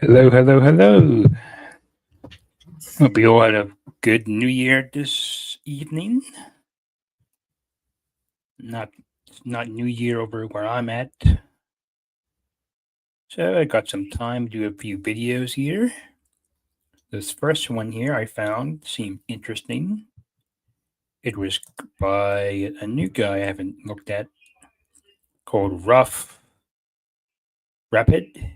Hello, hello, hello. Hope you all had a good New Year this evening. Not not New Year over where I'm at. So I got some time to do a few videos here. This first one here I found seemed interesting. It was by a new guy I haven't looked at called Rough Rapid,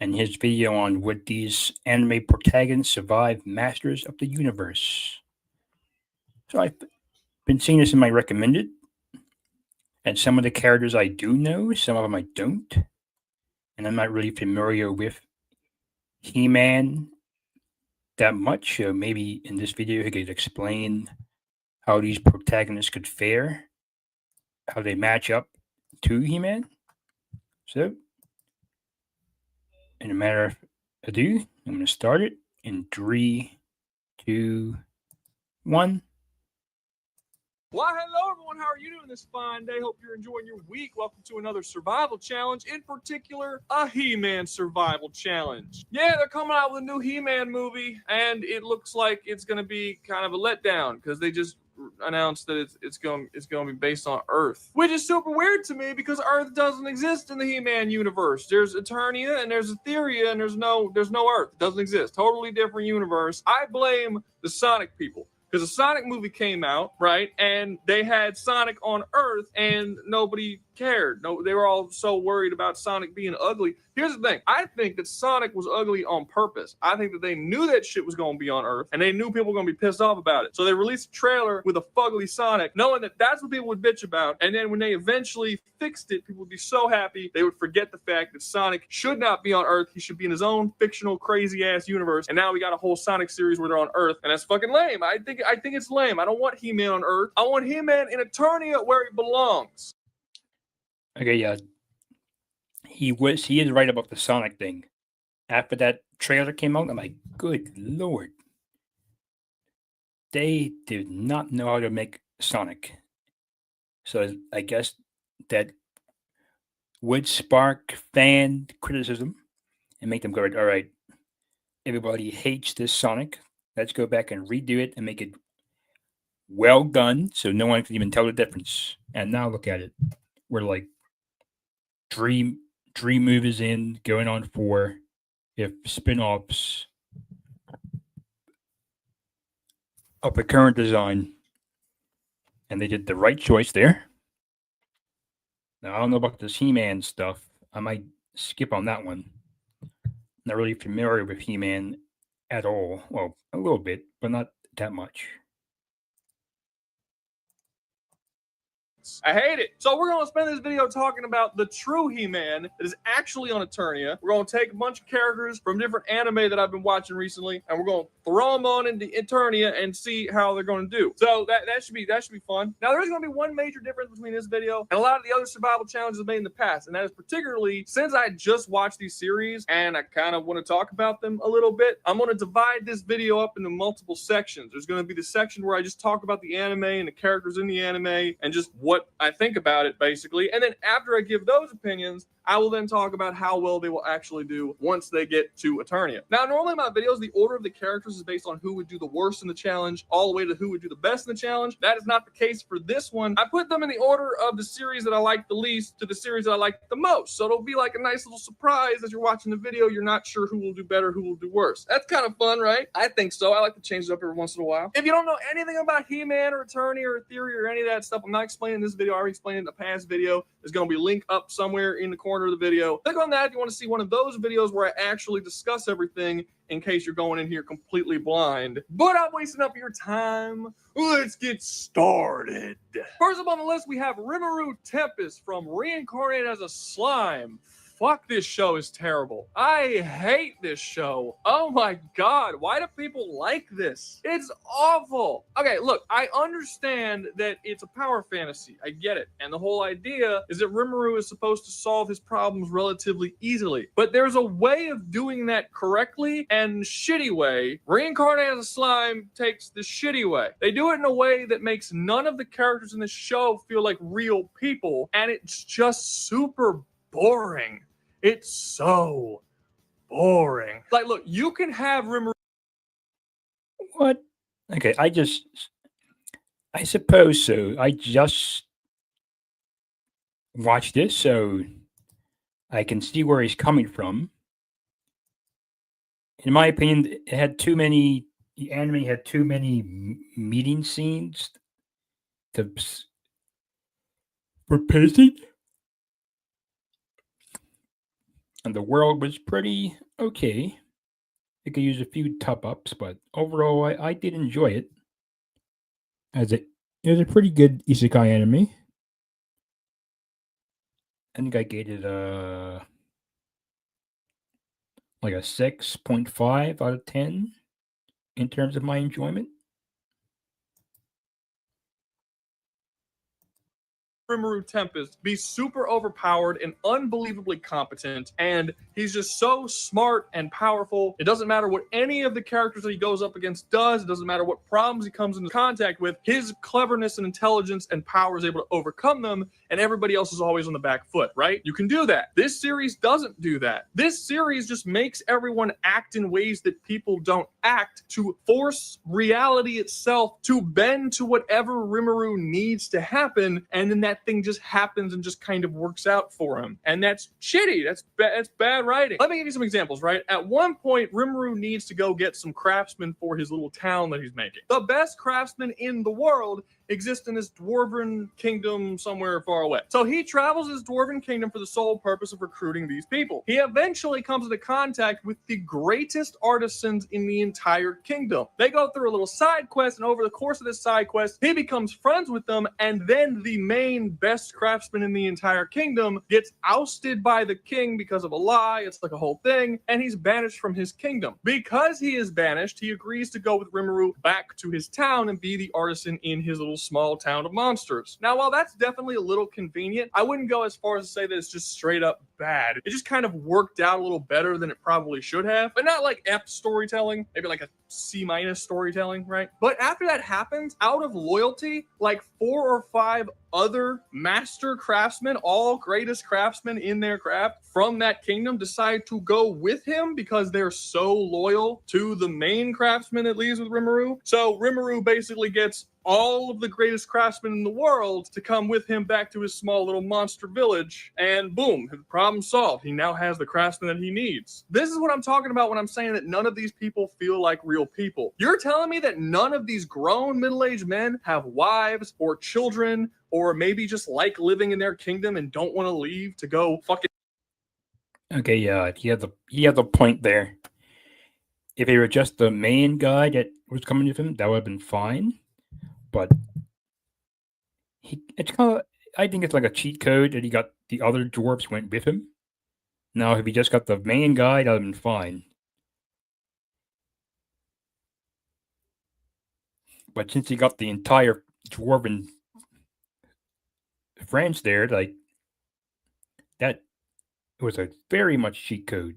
and his video on would these anime protagonists survive Masters of the Universe. So I've been seeing this in my recommended, and some of the characters I do know, some of them I don't, and I'm not really familiar with He-Man that much. So maybe in this video he could explain how these protagonists could fare, how they match up to He-Man. So, in a matter of ado, I'm going to start it in 3, 2, 1. Well, hello everyone. How are you doing this fine day? Hope you're enjoying your week. Welcome to another survival challenge, in particular, a He-Man survival challenge. Yeah, they're coming out with a new He-Man movie, and it looks like it's going to be kind of a letdown because they just announced that it's going to be based on Earth, which is super weird to me because Earth doesn't exist in the He-Man universe. There's Eternia and there's Etheria and there's no Earth. It doesn't exist. Totally different universe. I blame the Sonic people. Because a Sonic movie came out, right? And they had Sonic on Earth and nobody cared. No, they were all so worried about Sonic being ugly. Here's the thing. I think that Sonic was ugly on purpose. I think that they knew that shit was going to be on Earth and they knew people were going to be pissed off about it. So they released a trailer with a fugly Sonic, knowing that that's what people would bitch about. And then when they eventually fixed it, people would be so happy they would forget the fact that Sonic should not be on Earth. He should be in his own fictional crazy ass universe. And now we got a whole Sonic series where they're on Earth, and that's fucking lame. I think it's lame. I don't want He-Man on Earth. I want He-Man in Eternia where he belongs. Okay, yeah. He is right about the Sonic thing. After that trailer came out, I'm like, good lord. They did not know how to make Sonic. So I guess that would spark fan criticism and make them go, all right, everybody hates this Sonic. Let's go back and redo it and make it well done so no one can even tell the difference. And now look at it. We're like three movies in, going on 4. If spin-offs of the current design. And they did the right choice there. Now I don't know about this He-Man stuff. I might skip on that one. Not really familiar with He-Man at all. Well, a little bit, but not that much. I hate it. So we're going to spend this video talking about the true He-Man that is actually on Eternia. We're going to take a bunch of characters from different anime that I've been watching recently, and we're going to throw them on into Eternia and see how they're going to do. So that should be fun. Now, there is going to be one major difference between this video and a lot of the other survival challenges I've made in the past, and that is particularly since I just watched these series and I kind of want to talk about them a little bit, I'm going to divide this video up into multiple sections. There's going to be the section where I just talk about the anime and the characters in the anime and just what I think about it, basically. And then after I give those opinions, I will then talk about how well they will actually do once they get to Eternia. Now, normally in my videos, the order of the characters is based on who would do the worst in the challenge, all the way to who would do the best in the challenge. That is not the case for this one. I put them in the order of the series that I like the least to the series that I like the most. So it'll be like a nice little surprise as you're watching the video. You're not sure who will do better, who will do worse. That's kind of fun, right? I think so. I like to change it up every once in a while. If you don't know anything about He-Man or Eternia or Etheria or any of that stuff, I'm not explaining this video. I already explained it in the past video. There's going to be a link up somewhere in the corner of the video. Click on that if you want to see one of those videos where I actually discuss everything in case you're going in here completely blind. But I'm wasting up your time. Let's get started. First up on the list, we have Rimuru Tempest from Reincarnated as a Slime. Fuck, this show is terrible. I hate this show. Oh my god, why do people like this? It's awful. Okay, look, I understand that it's a power fantasy. I get it. And the whole idea is that Rimuru is supposed to solve his problems relatively easily. But there's a way of doing that correctly and shitty way. Reincarnated as a Slime takes the shitty way. They do it in a way that makes none of the characters in the show feel like real people, and it's just super boring. It's so boring. Like, look, you can have Rimuru. What? Okay, I suppose so. I just watched this, so I can see where he's coming from. In my opinion, it had too many. The anime had too many meeting scenes to for pacing, and the world was pretty okay. It could use a few top ups, but overall, I did enjoy it. As it was a pretty good isekai anime. I think I gave it like a 6.5 out of 10 in terms of my enjoyment. Rimuru Tempest be super overpowered and unbelievably competent, and he's just so smart and powerful. It doesn't matter what any of the characters that he goes up against does. It doesn't matter what problems he comes into contact with. His cleverness and intelligence and power is able to overcome them, and everybody else is always on the back foot, right? You can do that. This series doesn't do that. This series just makes everyone act in ways that people don't act to force reality itself to bend to whatever Rimuru needs to happen, and then that thing just happens and just kind of works out for him. And that's shitty. That's bad writing. Let me give you some examples, right? At one point, Rimuru needs to go get some craftsmen for his little town that he's making. The best craftsmen in the world exist in this dwarven kingdom somewhere far away. So he travels his dwarven kingdom for the sole purpose of recruiting these people. He eventually comes into contact with the greatest artisans in the entire kingdom. They go through a little side quest, and over the course of this side quest, he becomes friends with them, and then the main best craftsman in the entire kingdom gets ousted by the king because of a lie. It's like a whole thing, and he's banished from his kingdom. Because he is banished, he agrees to go with Rimuru back to his town and be the artisan in his little small town of monsters. Now, while that's definitely a little convenient, I wouldn't go as far as to say that it's just straight up bad. It just kind of worked out a little better than it probably should have, but not like F storytelling, maybe like a C- storytelling, right? But after that happens, out of loyalty, like 4 or 5 other master craftsmen, all greatest craftsmen in their craft from that kingdom, decide to go with him because they're so loyal to the main craftsman that leaves with Rimuru. So Rimuru basically gets all of the greatest craftsmen in the world to come with him back to his small little monster village, and boom, the problem solved. He now has the craftsman that he needs. This is what I'm talking about when I'm saying that none of these people feel like real people. You're telling me that none of these grown middle-aged men have wives or children, or maybe just like living in their kingdom and don't want to leave to go fucking... Okay, yeah, he had the point there. If he were just the main guy that was coming with him, that would have been fine. But it's kind of, I think it's like a cheat code that he got the other dwarves went with him. Now, if he just got the main guy, that would have been fine. But since he got the entire dwarven friends there, like that was a very much cheat code.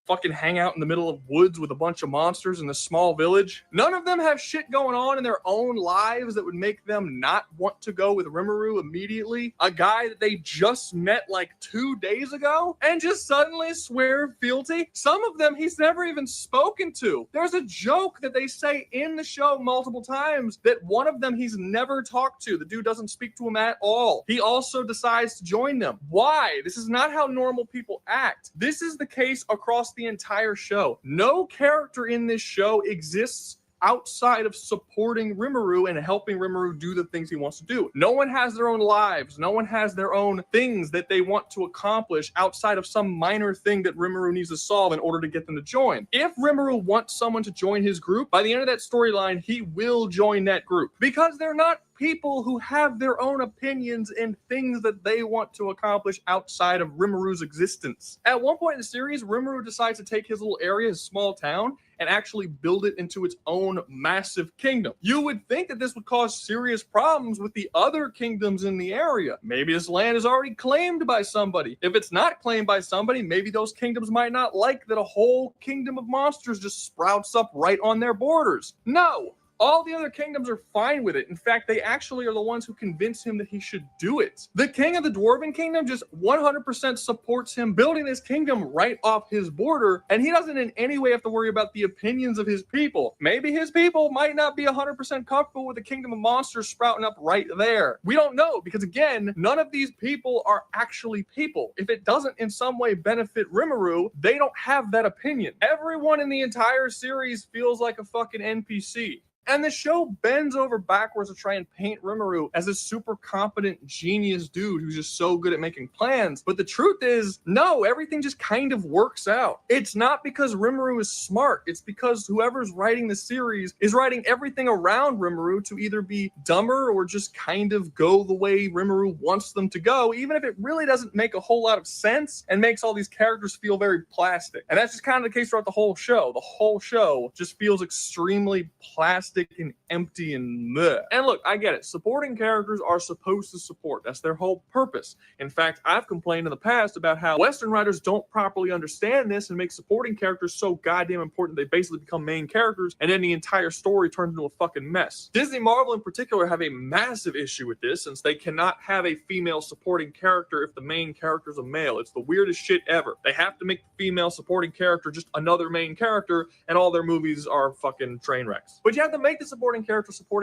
Fucking hang out in the middle of woods with a bunch of monsters in this small village. None of them have shit going on in their own lives that would make them not want to go with Rimuru immediately. A guy that they just met like 2 days ago and just suddenly swear fealty. Some of them he's never even spoken to. There's a joke that they say in the show multiple times that one of them he's never talked to. The dude doesn't speak to him at all. He also decides to join them. Why? This is not how normal people act. This is the case across the entire show. No character in this show exists outside of supporting Rimuru and helping Rimuru do the things he wants to do. No one has their own lives. No one has their own things that they want to accomplish outside of some minor thing that Rimuru needs to solve in order to get them to join. If Rimuru wants someone to join his group, by the end of that storyline, he will join that group because they're not people who have their own opinions and things that they want to accomplish outside of Rimuru's existence. At one point in the series, Rimuru decides to take his little area, his small town, and actually build it into its own massive kingdom. You would think that this would cause serious problems with the other kingdoms in the area. Maybe this land is already claimed by somebody. If it's not claimed by somebody, maybe those kingdoms might not like that a whole kingdom of monsters just sprouts up right on their borders. No! All the other kingdoms are fine with it. In fact, they actually are the ones who convince him that he should do it. The king of the Dwarven Kingdom just 100% supports him building this kingdom right off his border, and he doesn't in any way have to worry about the opinions of his people. Maybe his people might not be 100% comfortable with the kingdom of monsters sprouting up right there. We don't know, because again, none of these people are actually people. If it doesn't in some way benefit Rimuru, they don't have that opinion. Everyone in the entire series feels like a fucking NPC. And the show bends over backwards to try and paint Rimuru as a super competent genius dude who's just so good at making plans. But the truth is, no, everything just kind of works out. It's not because Rimuru is smart. It's because whoever's writing the series is writing everything around Rimuru to either be dumber or just kind of go the way Rimuru wants them to go, even if it really doesn't make a whole lot of sense and makes all these characters feel very plastic. And that's just kind of the case throughout the whole show. The whole show just feels extremely plastic and empty and meh. And look, I get it. Supporting characters are supposed to support. That's their whole purpose. In fact, I've complained in the past about how Western writers don't properly understand this and make supporting characters so goddamn important they basically become main characters, and then the entire story turns into a fucking mess. Disney Marvel in particular have a massive issue with this, since they cannot have a female supporting character if the main character is a male. It's the weirdest shit ever. They have to make the female supporting character just another main character, and all their movies are fucking train wrecks. But you have to make the supporting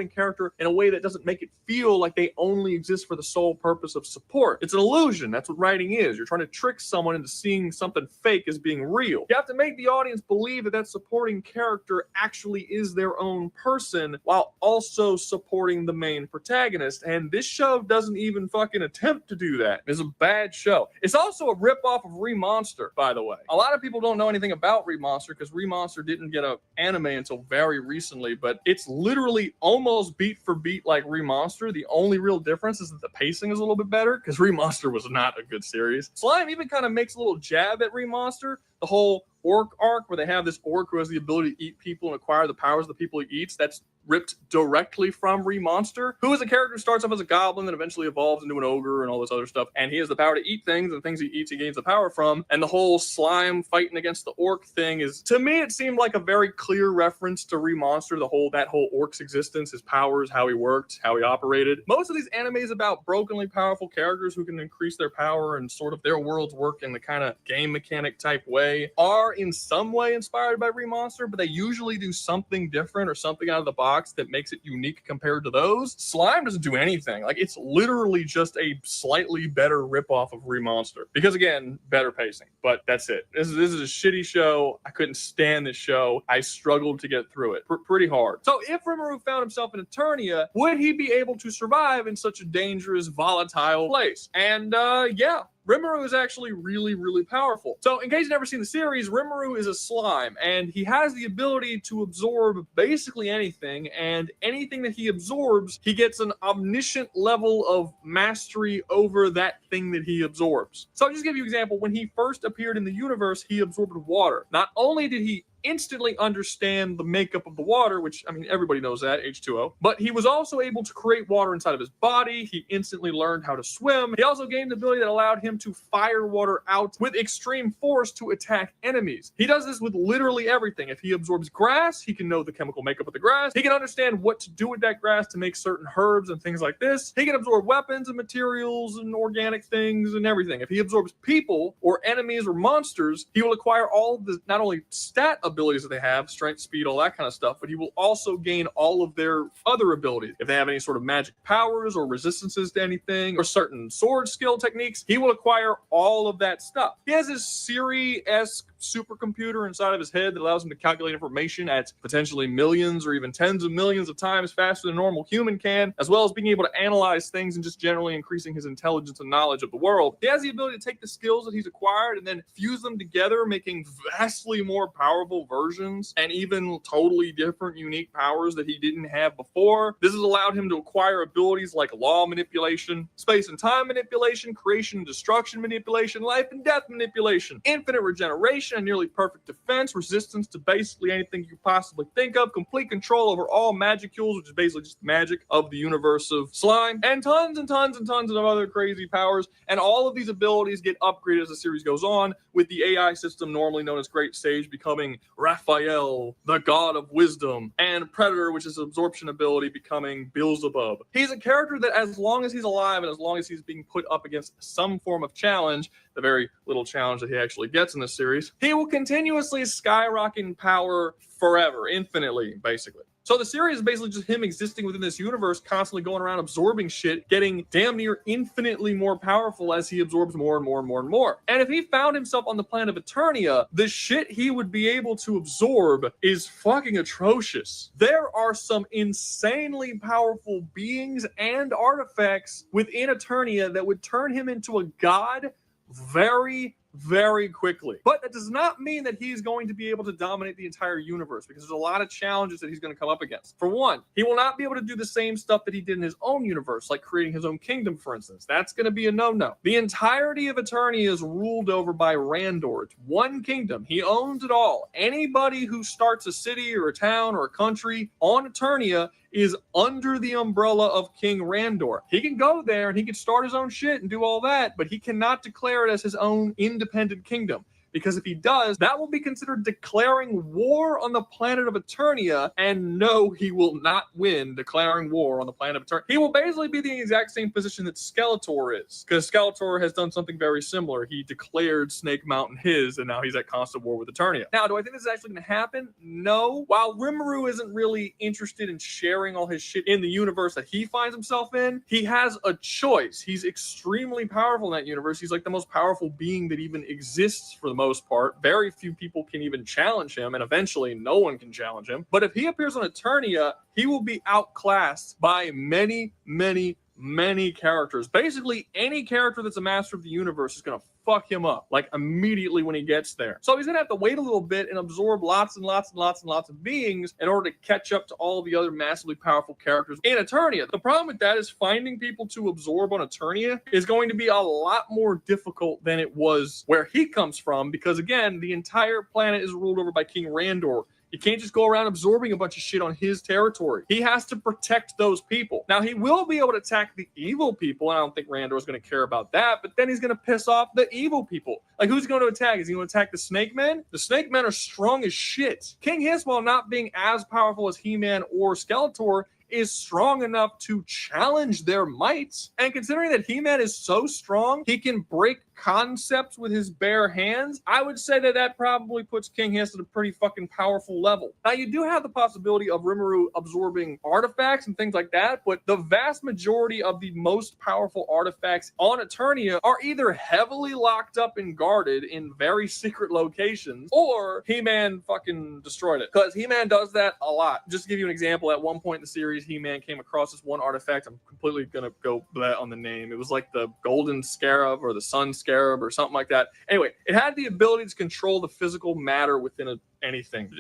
character in a way that doesn't make it feel like they only exist for the sole purpose of support. It's an illusion. That's what writing is. You're trying to trick someone into seeing something fake as being real. You have to make the audience believe that that supporting character actually is their own person while also supporting the main protagonist. And this show doesn't even fucking attempt to do that. It's a bad show. It's also a ripoff of Remonster, by the way. A lot of people don't know anything about Remonster because Remonster didn't get an anime until very recently, but it's literally almost beat for beat like Remonster. The only real difference is that the pacing is a little bit better because Remonster was not a good series. Slime even kind of makes a little jab at Remonster. The whole orc arc where they have this orc who has the ability to eat people and acquire the powers of the people he eats, that's ripped directly from Remonster, who is a character who starts off as a goblin that eventually evolves into an ogre and all this other stuff, and he has the power to eat things, and the things he eats he gains the power from. And the whole slime fighting against the orc thing is, to me, it seemed like a very clear reference to Remonster, that whole orc's existence, his powers, how he worked, how he operated. Most of these animes about brokenly powerful characters who can increase their power and sort of their worlds work in the kind of game mechanic type way are in some way inspired by Remonster, but they usually do something different or something out of the box that makes it unique compared to those. Slime doesn't do anything. Like, it's literally just a slightly better ripoff of Remonster. Because again, better pacing. But that's it. This is a shitty show. I couldn't stand this show. I struggled to get through it. Pretty hard. So if Rimuru found himself in Eternia, would he be able to survive in such a dangerous, volatile place? And yeah. Rimuru is actually really, really powerful. So in case you've never seen the series, Rimuru is a slime, and he has the ability to absorb basically anything, and anything that he absorbs, he gets an omniscient level of mastery over that thing that he absorbs. So I'll just give you an example. When he first appeared in the universe, he absorbed water. Not only did he instantly understand the makeup of the water, which, I mean, everybody knows that, H2O. But he was also able to create water inside of his body. He instantly learned how to swim. He also gained the ability that allowed him to fire water out with extreme force to attack enemies. He does this with literally everything. If he absorbs grass, he can know the chemical makeup of the grass. He can understand what to do with that grass to make certain herbs and things like this. He can absorb weapons and materials and organic things and everything. If he absorbs people or enemies or monsters, he will acquire all of the, not only stat abilities that they have, strength, speed, all that kind of stuff, but he will also gain all of their other abilities. If they have any sort of magic powers or resistances to anything or certain sword skill techniques, he will acquire all of that stuff. He has his Siri-esque supercomputer inside of his head that allows him to calculate information at potentially millions or even tens of millions of times faster than a normal human can, as well as being able to analyze things and just generally increasing his intelligence and knowledge of the world. He has the ability to take the skills that he's acquired and then fuse them together, making vastly more powerful versions and even totally different, unique powers that he didn't have before. This has allowed him to acquire abilities like law manipulation, space and time manipulation, creation and destruction manipulation, life and death manipulation, infinite regeneration, navigation and nearly perfect defense, resistance to basically anything you could possibly think of, complete control over all magicules, which is basically just the magic of the universe of slime, and tons and tons and tons of other crazy powers. And all of these abilities get upgraded as the series goes on, with the AI system normally known as Great Sage becoming Raphael, the god of wisdom, and Predator, which is an absorption ability, becoming Beelzebub. He's a character that, as long as he's alive and as long as he's being put up against some form of challenge, the very little challenge that he actually gets in this series, he will continuously skyrocket in power forever, infinitely, basically. So the series is basically just him existing within this universe, constantly going around absorbing shit, getting damn near infinitely more powerful as he absorbs more and more and more and more. And if he found himself on the planet of Eternia, the shit he would be able to absorb is fucking atrocious. There are some insanely powerful beings and artifacts within Eternia that would turn him into a god very, very quickly. But that does not mean that he's going to be able to dominate the entire universe, because there's a lot of challenges that he's going to come up against. For one, he will not be able to do the same stuff that he did in his own universe, like creating his own kingdom, for instance. That's going to be a no-no. The entirety of Eternia is ruled over by Randor. It's one kingdom. He owns it all. Anybody who starts a city or a town or a country on Eternia is under the umbrella of King Randor. He can go there and he can start his own shit and do all that, but he cannot declare it as his own independent kingdom. Because if he does, that will be considered declaring war on the planet of Eternia, and no, he will not win declaring war on the planet of Eternia. He will basically be the exact same position that Skeletor is, because Skeletor has done something very similar. He declared Snake Mountain his, and now he's at constant war with Eternia. Now, do I think this is actually going to happen? No. While Rimuru isn't really interested in sharing all his shit in the universe that he finds himself in, he has a choice. He's extremely powerful in that universe. He's like the most powerful being that even exists for the most part. Very few people can even challenge him, and eventually no one can challenge him. But if he appears on Eternia, he will be outclassed by many, many, many characters. Basically, any character that's a master of the universe is going to fuck him up, like, immediately when he gets there. So he's going to have to wait a little bit and absorb lots and lots and lots and lots of beings in order to catch up to all the other massively powerful characters in Eternia. The problem with that is finding people to absorb on Eternia is going to be a lot more difficult than it was where he comes from, because, again, the entire planet is ruled over by King Randor. You can't just go around absorbing a bunch of shit on his territory. He has to protect those people. Now, he will be able to attack the evil people, and I don't think Randor is going to care about that, but then he's going to piss off the evil people. Like, who's going to attack? Is he going to attack the Snake Men? The Snake Men are strong as shit. King Hiss, while not being as powerful as He-Man or Skeletor, is strong enough to challenge their might. And considering that He-Man is so strong, he can break concepts with his bare hands, I would say that that probably puts King Hiss at a pretty fucking powerful level. Now, you do have the possibility of Rimuru absorbing artifacts and things like that, but the vast majority of the most powerful artifacts on Eternia are either heavily locked up and guarded in very secret locations, or He-Man fucking destroyed it. Because He-Man does that a lot. Just to give you an example, at one point in the series, He-Man came across this one artifact. I'm completely gonna go blah on the name. It was like the Golden Scarab or the Sun Scarab or something like that. Anyway, it had the ability to control the physical matter within anything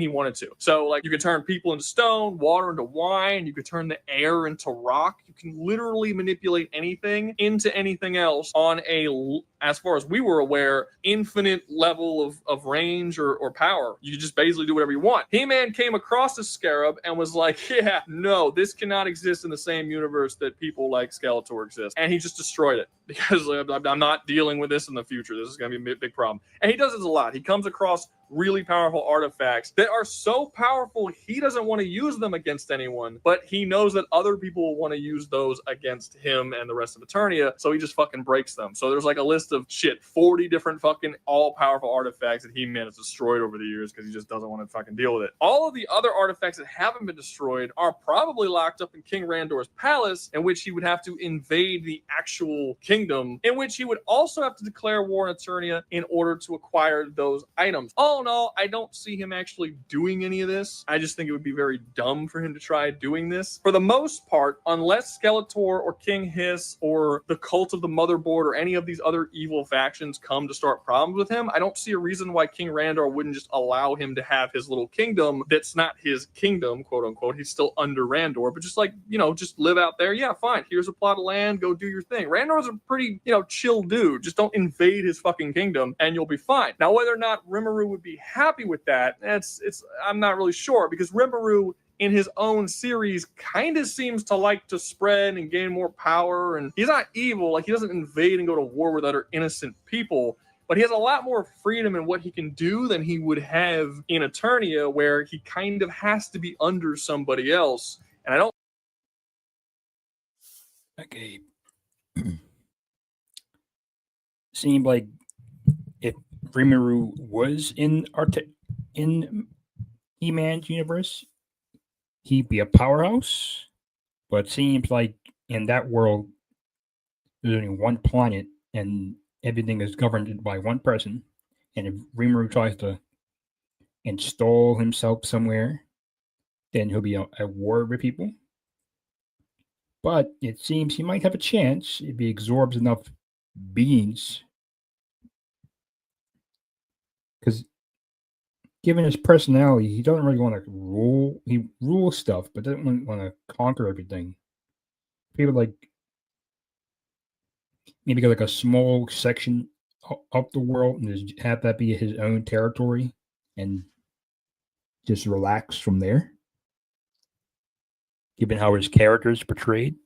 he wanted to. So, like, you could turn people into stone, water into wine, you could turn the air into rock. You can literally manipulate anything into anything else on a, as far as we were aware, infinite level of range or power. You could just basically do whatever you want. He-Man came across the Scarab and was like, yeah, no, this cannot exist in the same universe that people like Skeletor exist. And he just destroyed it, because I'm not dealing with this in the future. This is going to be a big problem. And he does this a lot. He comes across really powerful artifacts that are so powerful he doesn't want to use them against anyone, but he knows that other people will want to use those against him and the rest of Eternia, so he just fucking breaks them. So there's like a list of 40 different fucking all-powerful artifacts that He-Man has destroyed over the years because he just doesn't want to fucking deal with it. All of the other artifacts that haven't been destroyed are probably locked up in King Randor's palace, in which he would have to invade the actual kingdom, in which he would also have to declare war on Eternia in order to acquire those items. All all in all, I don't see him actually doing any of this. I just think it would be very dumb for him to try doing this. For the most part, unless Skeletor or King Hiss or the Cult of the Motherboard or any of these other evil factions come to start problems with him, I don't see a reason why King Randor wouldn't just allow him to have his little kingdom that's not his kingdom, quote unquote. He's still under Randor, but just like, just live out there. Yeah, fine. Here's a plot of land. Go do your thing. Randor's a pretty, chill dude. Just don't invade his fucking kingdom and you'll be fine. Now, whether or not Rimuru would be happy with that, I'm not really sure, because Rimuru in his own series kind of seems to like to spread and gain more power, and he's not evil. Like, he doesn't invade and go to war with other innocent people, but he has a lot more freedom in what he can do than he would have in Eternia, where he kind of has to be under somebody else. And I don't. Okay. Seemed like if Rimuru was in He-Man's universe, he'd be a powerhouse. But it seems like in that world, there's only one planet and everything is governed by one person. And if Rimuru tries to install himself somewhere, then he'll be at war with people. But it seems he might have a chance if he absorbs enough beings. Because given his personality, he doesn't really want to rule. He rules stuff, but doesn't want to conquer everything. People like maybe get like a small section of the world and just have that be his own territory and just relax from there. Given how his character is portrayed.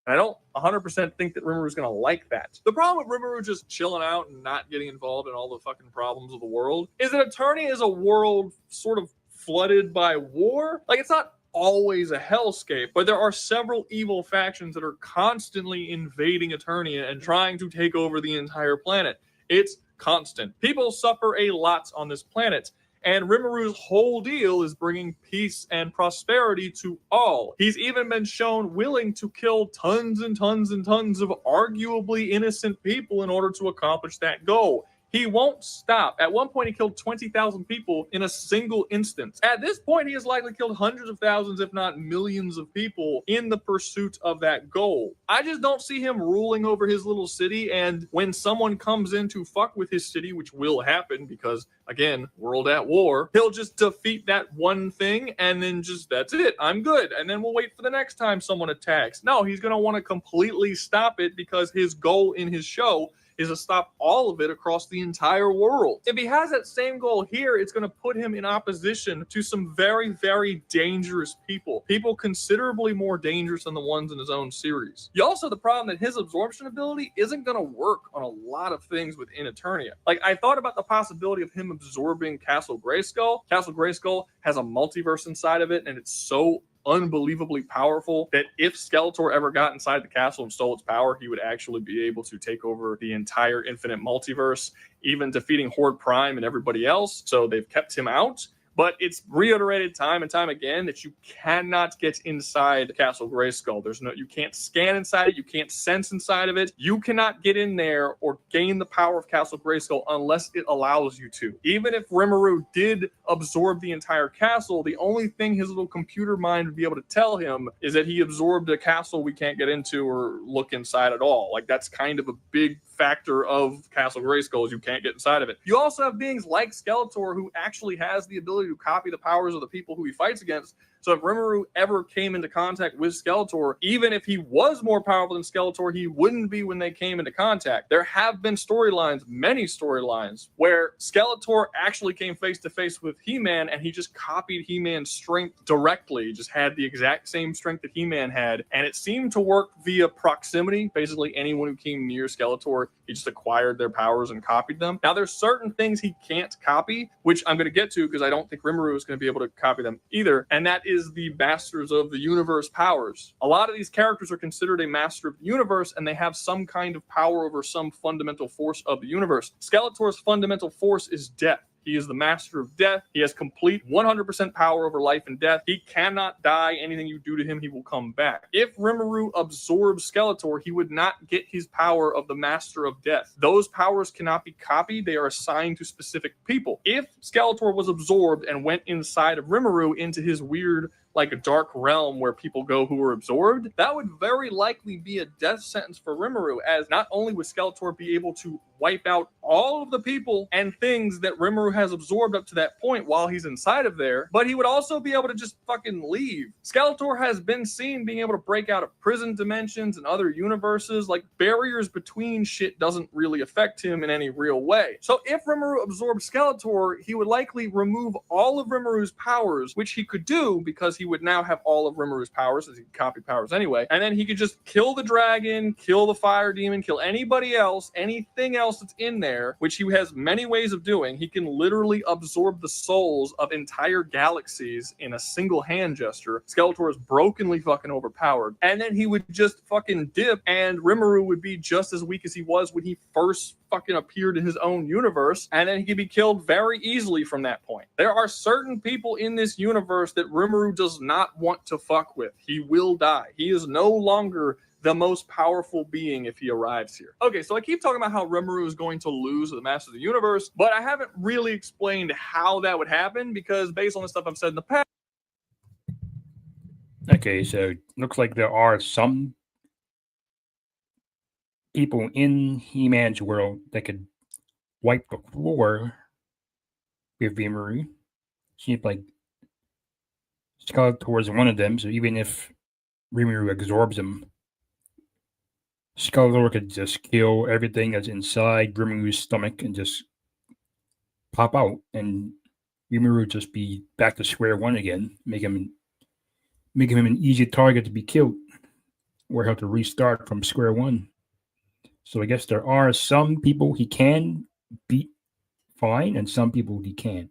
I don't 100% think that Rimuru's going to like that. The problem with Rimuru just chilling out and not getting involved in all the fucking problems of the world is that Eternia is a world sort of flooded by war. Like, it's not always a hellscape, but there are several evil factions that are constantly invading Eternia and trying to take over the entire planet. It's constant. People suffer a lot on this planet. And Rimuru's whole deal is bringing peace and prosperity to all. He's even been shown willing to kill tons and tons and tons of arguably innocent people in order to accomplish that goal. He won't stop. At one point, he killed 20,000 people in a single instance. At this point, he has likely killed hundreds of thousands, if not millions of people in the pursuit of that goal. I just don't see him ruling over his little city, and when someone comes in to fuck with his city, which will happen because, again, world at war, he'll just defeat that one thing, and then just, that's it, I'm good. And then we'll wait for the next time someone attacks. No, he's going to want to completely stop it because his goal in his show is to stop all of it across the entire world. If he has that same goal here, it's going to put him in opposition to some very, very dangerous people. People considerably more dangerous than the ones in his own series. You also have the problem that his absorption ability isn't going to work on a lot of things within Eternia. Like, I thought about the possibility of him absorbing Castle Grayskull. Castle Grayskull has a multiverse inside of it, and it's so unbelievably powerful that if Skeletor ever got inside the castle and stole its power, he would actually be able to take over the entire infinite multiverse, even defeating Horde Prime and everybody else. So they've kept him out. But it's reiterated time and time again that you cannot get inside Castle Grayskull. You can't scan inside it. You can't sense inside of it. You cannot get in there or gain the power of Castle Grayskull unless it allows you to. Even if Rimuru did absorb the entire castle, the only thing his little computer mind would be able to tell him is that he absorbed a castle we can't get into or look inside at all. Like, that's kind of a big factor of Castle Grayskull, is you can't get inside of it. You also have beings like Skeletor who actually has the ability to copy the powers of the people who he fights against. So if Rimuru ever came into contact with Skeletor, even if he was more powerful than Skeletor, he wouldn't be when they came into contact. There have been storylines, many storylines, where Skeletor actually came face to face with He-Man and he just copied He-Man's strength directly. He just had the exact same strength that He-Man had, and it seemed to work via proximity. Basically, anyone who came near Skeletor, he just acquired their powers and copied them. Now, there's certain things he can't copy, which I'm going to get to because I don't think Rimuru is going to be able to copy them either, and that is the Masters of the Universe powers. A lot of these characters are considered a Master of the Universe, and they have some kind of power over some fundamental force of the universe. Skeletor's fundamental force is death. He is the master of death. He has complete 100% power over life and death. He cannot die. Anything you do to him, he will come back. If Rimuru absorbs Skeletor, he would not get his power of the master of death. Those powers cannot be copied. They are assigned to specific people. If Skeletor was absorbed and went inside of Rimuru into his weird, like a dark realm where people go who were absorbed, that would very likely be a death sentence for Rimuru, as not only would Skeletor be able to wipe out all of the people and things that Rimuru has absorbed up to that point while he's inside of there, but he would also be able to just fucking leave. Skeletor has been seen being able to break out of prison dimensions and other universes. Like, barriers between shit doesn't really affect him in any real way. So if Rimuru absorbed Skeletor, he would likely remove all of Rimuru's powers, which he could do because he would now have all of Rimuru's powers, as he could copy powers anyway, and then he could just kill the dragon, kill the fire demon, kill anybody else, anything else that's in there, which he has many ways of doing. He can literally absorb the souls of entire galaxies in a single hand gesture. Skeletor is brokenly fucking overpowered, and then he would just fucking dip, and Rimuru would be just as weak as he was when he first fucking appeared in his own universe, and then he could be killed very easily from that point. There are certain people in this universe that Rimuru does not want to fuck with. He will die. He is no longer the most powerful being if he arrives here. Okay, so I keep talking about how Rimuru is going to lose to the Master of the Universe, but I haven't really explained how that would happen, because based on the stuff I've said in the past. Okay, so looks like there are some people in He-Man's world that could wipe the floor with Rimuru. Seems like Skeletor is one of them, so even if Rimuru absorbs him, Skeletor could just kill everything that's inside Rimuru's stomach and just pop out, and Rimuru would just be back to square one again, making him an easy target to be killed, or have to restart from square one. So I guess there are some people he can beat fine, and some people he can't.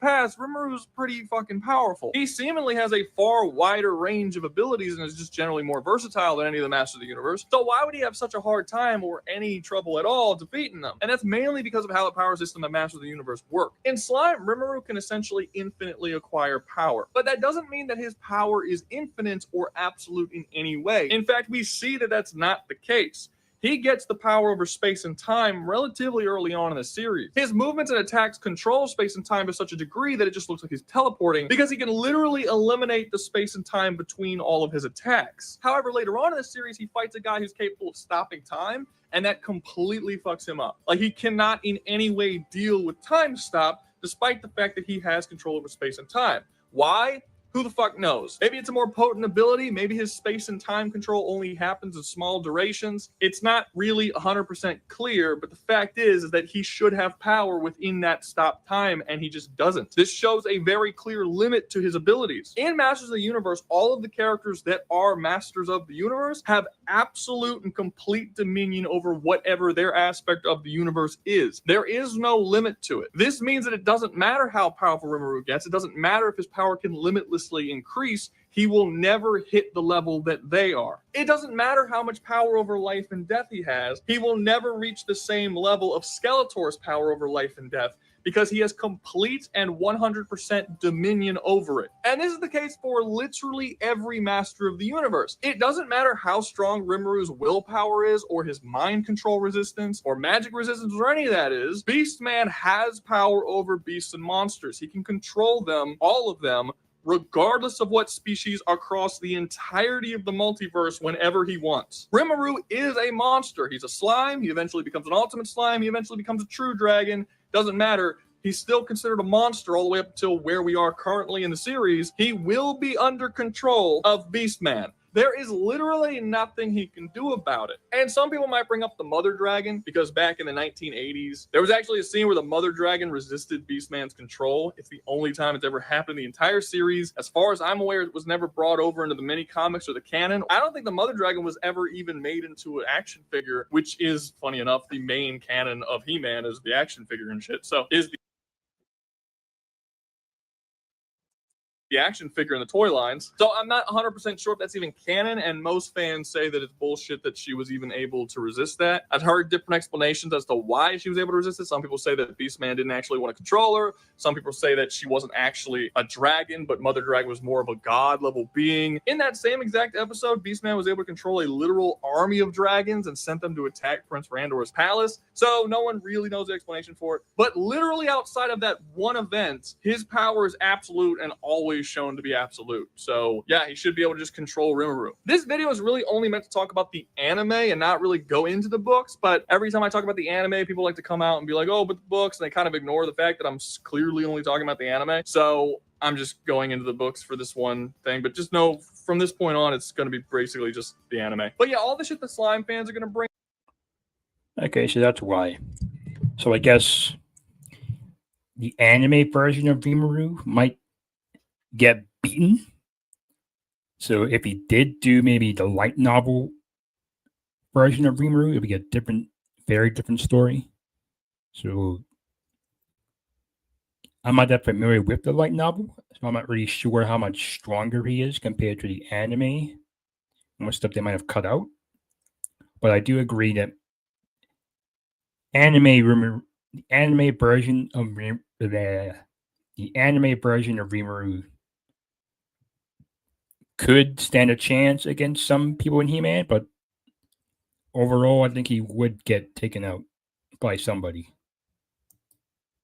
Past, Rimuru's pretty fucking powerful. He seemingly has a far wider range of abilities and is just generally more versatile than any of the Masters of the Universe. So why would he have such a hard time or any trouble at all defeating them? And that's mainly because of how the power system of Masters of the Universe work. In Slime, Rimuru can essentially infinitely acquire power, but that doesn't mean that his power is infinite or absolute in any way. In fact, we see that that's not the case. He gets the power over space and time relatively early on in the series. His movements and attacks control space and time to such a degree that it just looks like he's teleporting, because he can literally eliminate the space and time between all of his attacks. However, later on in the series, he fights a guy who's capable of stopping time, and that completely fucks him up. Like, he cannot in any way deal with time stop, despite the fact that he has control over space and time. Why? Who the fuck knows? Maybe it's a more potent ability. Maybe his space and time control only happens in small durations. It's not really 100% clear, but the fact is that he should have power within that stop time, and he just doesn't. This shows a very clear limit to his abilities. In Masters of the Universe, all of the characters that are Masters of the Universe have absolute and complete dominion over whatever their aspect of the universe is. There is no limit to it. This means that it doesn't matter how powerful Rimuru gets. It doesn't matter if his power can limitlessly increase. He will never hit the level that they are. It doesn't matter how much power over life and death he has. He will never reach the same level of Skeletor's power over life and death, because he has complete and 100% dominion over it. And this is the case for literally every Master of the Universe. It doesn't matter how strong Rimuru's willpower is, or his mind control resistance, or magic resistance, or any of that is. Beastman has power over beasts and monsters. He can control them, all of them, regardless of what species, across the entirety of the multiverse whenever he wants. Rimuru is a monster. He's a slime. He eventually becomes an ultimate slime. He eventually becomes a true dragon. Doesn't matter. He's still considered a monster all the way up until where we are currently in the series. He will be under control of Beastman. There is literally nothing he can do about it. And some people might bring up the Mother Dragon, because back in the 1980s, there was actually a scene where the Mother Dragon resisted Beastman's control. It's the only time it's ever happened in the entire series. As far as I'm aware, it was never brought over into the mini comics or the canon. I don't think the Mother Dragon was ever even made into an action figure, which is, funny enough, the main canon of He-Man is the action figure and shit. So is the the action figure in the toy lines. So I'm not 100% sure if that's even canon, and most fans say that it's bullshit that she was even able to resist that. I've heard different explanations as to why she was able to resist it. Some people say that Beastman didn't actually want to control her. Some people say that she wasn't actually a dragon, but Mother Dragon was more of a god-level being. In that same exact episode, Beastman was able to control a literal army of dragons and sent them to attack Prince Randor's palace. So no one really knows the explanation for it. But literally outside of that one event, his power is absolute and always shown to be absolute. So yeah, he should be able to just control Rimuru. This video is really only meant to talk about the anime and not really go into the books, but every time I talk about the anime, people like to come out and be like, oh, but the books, and they kind of ignore the fact that I'm clearly only talking about the anime. So I'm just going into the books for this one thing, but just know from this point on, it's going to be basically just the anime. But yeah, all the shit that slime fans are going to bring. Okay, so that's why. So I guess the anime version of Rimuru might get beaten. So if he did do maybe the light novel version of Rimuru, it would be a different, very different story. So I'm not that familiar with the light novel, so I'm not really sure how much stronger he is compared to the anime and what stuff they might have cut out. But I do agree that the anime version of Rimuru could stand a chance against some people in He-Man, but overall, I think he would get taken out by somebody.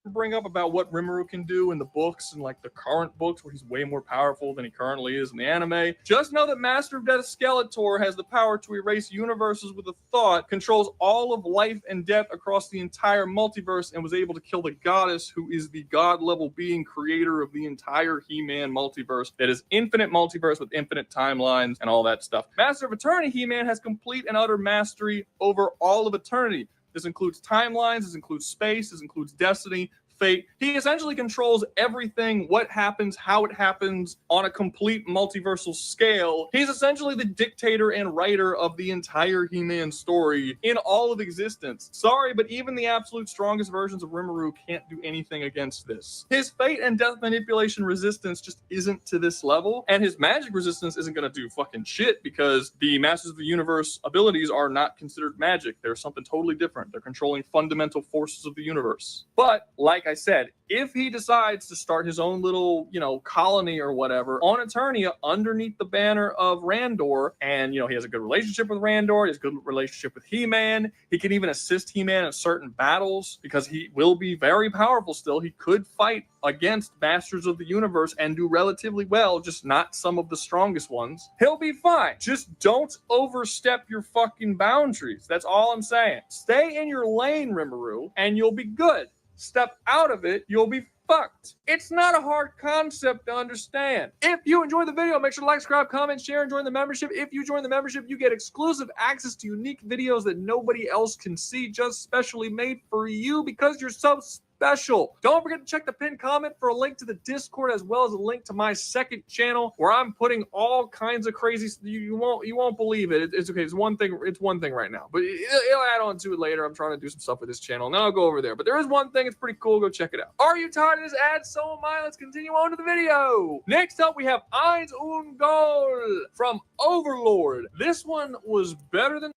Bring up about what Rimuru can do in the books and like the current books where he's way more powerful than he currently is in the anime. Just know that Master of Death Skeletor has the power to erase universes with a thought, controls all of life and death across the entire multiverse, and was able to kill the goddess who is the god-level being creator of the entire He-Man multiverse that is infinite multiverse with infinite timelines and all that stuff. Master of Eternity He-Man has complete and utter mastery over all of eternity. This includes timelines, this includes space, this includes destiny, fate. He essentially controls everything, what happens, how it happens on a complete multiversal scale. He's essentially the dictator and writer of the entire He-Man story in all of existence. Sorry, but even the absolute strongest versions of Rimuru can't do anything against this. His fate and death manipulation resistance just isn't to this level, and his magic resistance isn't going to do fucking shit because the Masters of the Universe abilities are not considered magic. They're something totally different. They're controlling fundamental forces of the universe. But like I said, if he decides to start his own little, colony or whatever on Eternia underneath the banner of Randor, and, he has a good relationship with Randor, he has a good relationship with He-Man, he can even assist He-Man in certain battles because he will be very powerful still. He could fight against Masters of the Universe and do relatively well, just not some of the strongest ones. He'll be fine. Just don't overstep your fucking boundaries. That's all I'm saying. Stay in your lane, Rimuru, and you'll be good. Step out of it, you'll be fucked. It's not a hard concept to understand. If you enjoyed the video, make sure to like, subscribe, comment, share, and join the membership. If you join the membership, you get exclusive access to unique videos that nobody else can see, just specially made for you because you're so special. Don't forget to check the pinned comment for a link to the Discord as well as a link to my second channel where I'm putting all kinds of crazy. You won't believe it. It's okay. It's one thing right now, but it'll add on to it later. I'm trying to do some stuff with this channel, and then I'll go over there. But there is one thing. It's pretty cool. Go check it out. Are you tired of this ad? So am I. Let's continue on to the video. Next up, we have Eins und Goal from Overlord. This one was better than.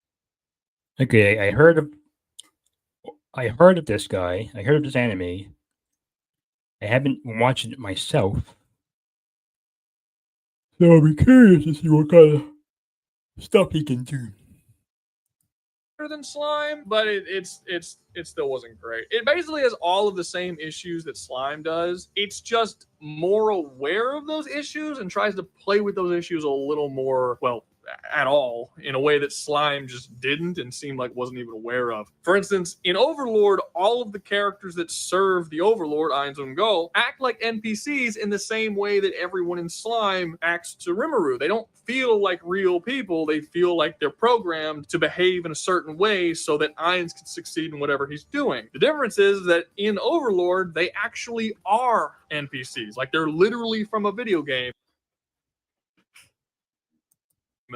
Okay, I heard of this guy. I heard of this anime. I haven't watched it myself. So I'll be curious to see what kind of stuff he can do. Better than Slime, but it still wasn't great. It basically has all of the same issues that Slime does. It's just more aware of those issues and tries to play with those issues a little more, well, at all, in a way that Slime just didn't and seemed like wasn't even aware of. For instance, in Overlord, all of the characters that serve the Overlord, Eins und Goal, act like NPCs in the same way that everyone in Slime acts to Rimuru. They don't feel like real people. They feel like they're programmed to behave in a certain way so that Eins can succeed in whatever he's doing. The difference is that in Overlord, they actually are NPCs. Like they're literally from a video game.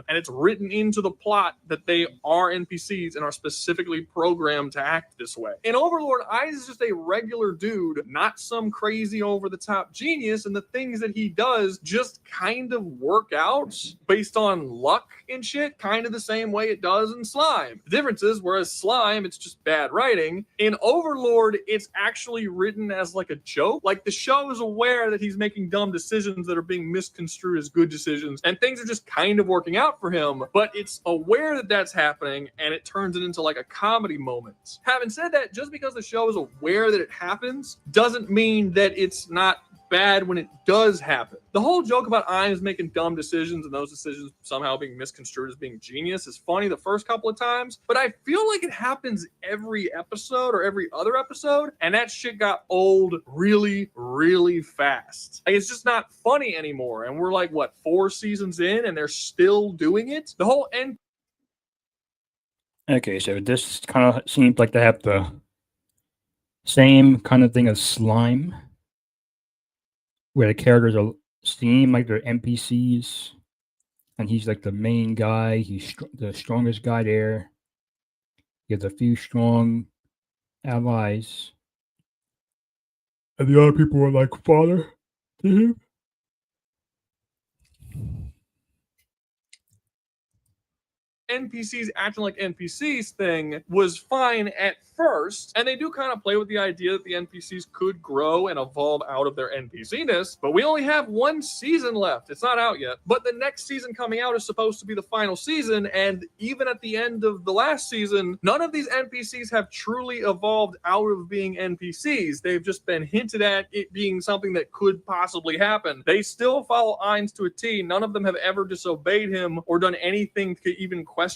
and it's written into the plot that they are NPCs and are specifically programmed to act this way. In Overlord, Ainz is just a regular dude, not some crazy over-the-top genius, and the things that he does just kind of work out based on luck and shit, kind of the same way it does in Slime. The difference is, whereas Slime, it's just bad writing, in Overlord, it's actually written as like a joke. Like, the show is aware that he's making dumb decisions that are being misconstrued as good decisions, and things are just kind of working out for him, but it's aware that that's happening, and it turns it into like a comedy moment. Having said that, just because the show is aware that it happens doesn't mean that it's not bad when it does happen. The whole joke about Ainz making dumb decisions and those decisions somehow being misconstrued as being genius is funny the first couple of times, but I feel like it happens every episode or every other episode, and that shit got old really, really fast. Like, it's just not funny anymore, and we're like, what, 4 seasons in, and they're still doing it? The whole end. Okay, so this kind of seems like they have the same kind of thing as Slime, where the characters seem like they're NPCs, and he's like the main guy. He's the strongest guy there. He has a few strong allies, and the other people are like father to him. NPCs acting like NPCs thing was fine at first, and they do kind of play with the idea that the NPCs could grow and evolve out of their NPC-ness, but we only have 1 season left. It's not out yet, but the next season coming out is supposed to be the final season, and even at the end of the last season, none of these NPCs have truly evolved out of being NPCs. They've just been hinted at it being something that could possibly happen. They still follow Ainz to a T. None of them have ever disobeyed him or done anything to even question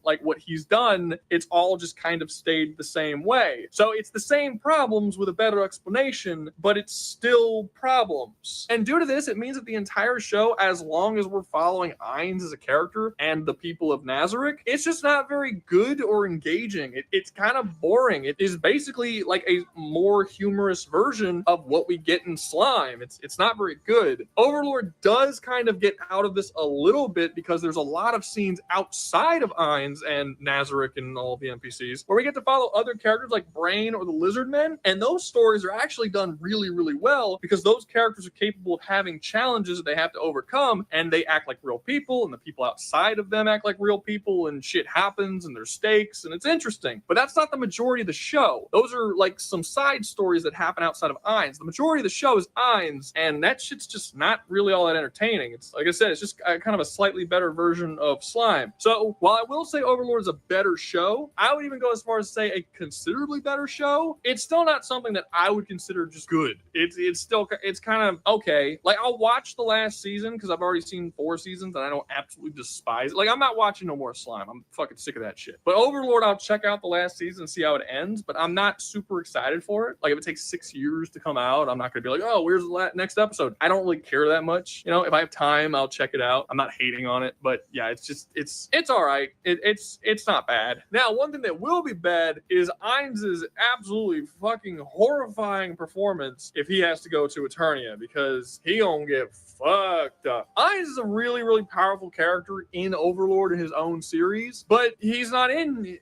like what he's done. It's all just kind of stayed the same way. So it's the same problems with a better explanation, but it's still problems. And due to this, it means that the entire show, as long as we're following Ainz as a character and the people of Nazarick, it's just not very good or engaging. It's kind of boring. It is basically like a more humorous version of what we get in Slime. It's not very good. Overlord does kind of get out of this a little bit because there's a lot of scenes outside of Ainz and Nazarick and all the NPCs where we get to follow other characters like Brain or the Lizard Men, and those stories are actually done really, really well because those characters are capable of having challenges that they have to overcome, and they act like real people, and the people outside of them act like real people, and shit happens, and there's stakes, and it's interesting. But that's not the majority of the show. Those are like some side stories that happen outside of Ainz. The majority of the show is Ainz, and that shit's just not really all that entertaining. It's like I said, it's just kind of a slightly better version of Slime. So while I will say Overlord is a better show, I would even go as far as say a considerably better show. It's still not something that I would consider just good. It's still, it's kind of okay. Like, I'll watch the last season because I've already seen 4 seasons and I don't absolutely despise it. Like, I'm not watching no more Slime. I'm fucking sick of that shit. But Overlord, I'll check out the last season and see how it ends, but I'm not super excited for it. Like, if it takes 6 years to come out, I'm not going to be like, oh, where's the next episode? I don't really care that much. You know, if I have time, I'll check it out. I'm not hating on it, but yeah, it's just, it's all right. It's not bad. Now, one thing that will be bad is Ainz's absolutely fucking horrifying performance if he has to go to Eternia, because he gonna get fucked up. Ainz is a really, really powerful character in Overlord in his own series, but he's not in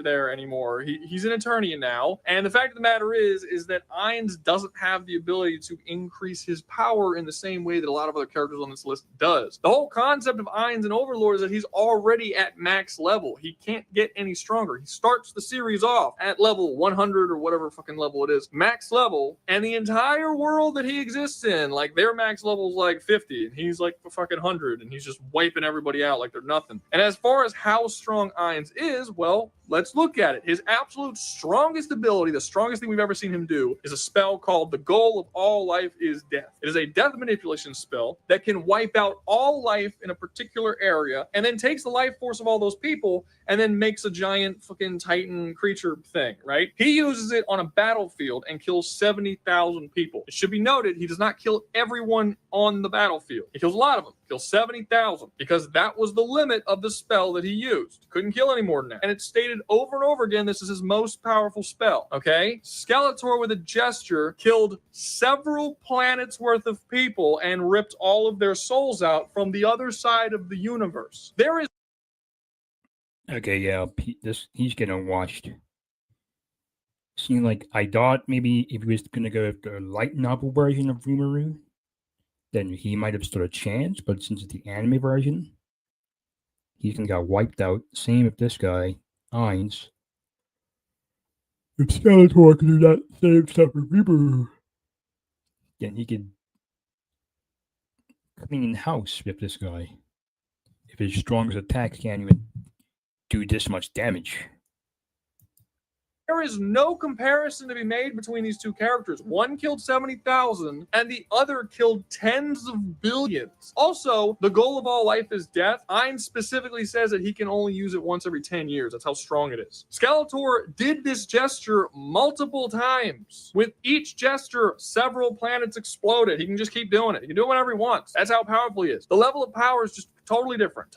there anymore. He's in Eternia now, and the fact of the matter is that Ainz doesn't have the ability to increase his power in the same way that a lot of other characters on this list does. The whole concept of Ainz and Overlord is that he's already at max level. He can't get any stronger. He starts the series off at level 100 or whatever fucking level it is, max level, and the entire world that he exists in, like, their max level is like 50, and he's like fucking 100, and he's just wiping everybody out like they're nothing. And as far as how strong Ainz is, well, let's look at it. His absolute strongest ability, the strongest thing we've ever seen him do, is a spell called The Goal of All Life is Death. It is a death manipulation spell that can wipe out all life in a particular area and then takes the life force force of all those people and then makes a giant fucking Titan creature thing, right? He uses it on a battlefield and kills 70,000 people. It should be noted, he does not kill everyone on the battlefield. He kills a lot of them. He kills 70,000 because that was the limit of the spell that he used. Couldn't kill any more than that. And it's stated over and over again, this is his most powerful spell, okay? Skeletor with a gesture killed several planets worth of people and ripped all of their souls out from the other side of the universe. There is Okay, yeah, he's getting watched. Seemed like I thought maybe if he was gonna go with the light novel version of Rimuru, then he might have stood a chance. But since it's the anime version, he's gonna got wiped out. Same with this guy, Ainz. If Skeletor can do that same stuff with Rimuru, then he could clean house with this guy. If his strongest attacks can't even do this much damage. There is no comparison to be made between these two characters. One killed 70,000 and the other killed tens of billions. Also, the goal of all life is death. Ainz specifically says that he can only use it once every 10 years. That's how strong it is. Skeletor did this gesture multiple times. With each gesture, several planets exploded. He can just keep doing it. He can do it whenever he wants. That's how powerful he is. The level of power is just totally different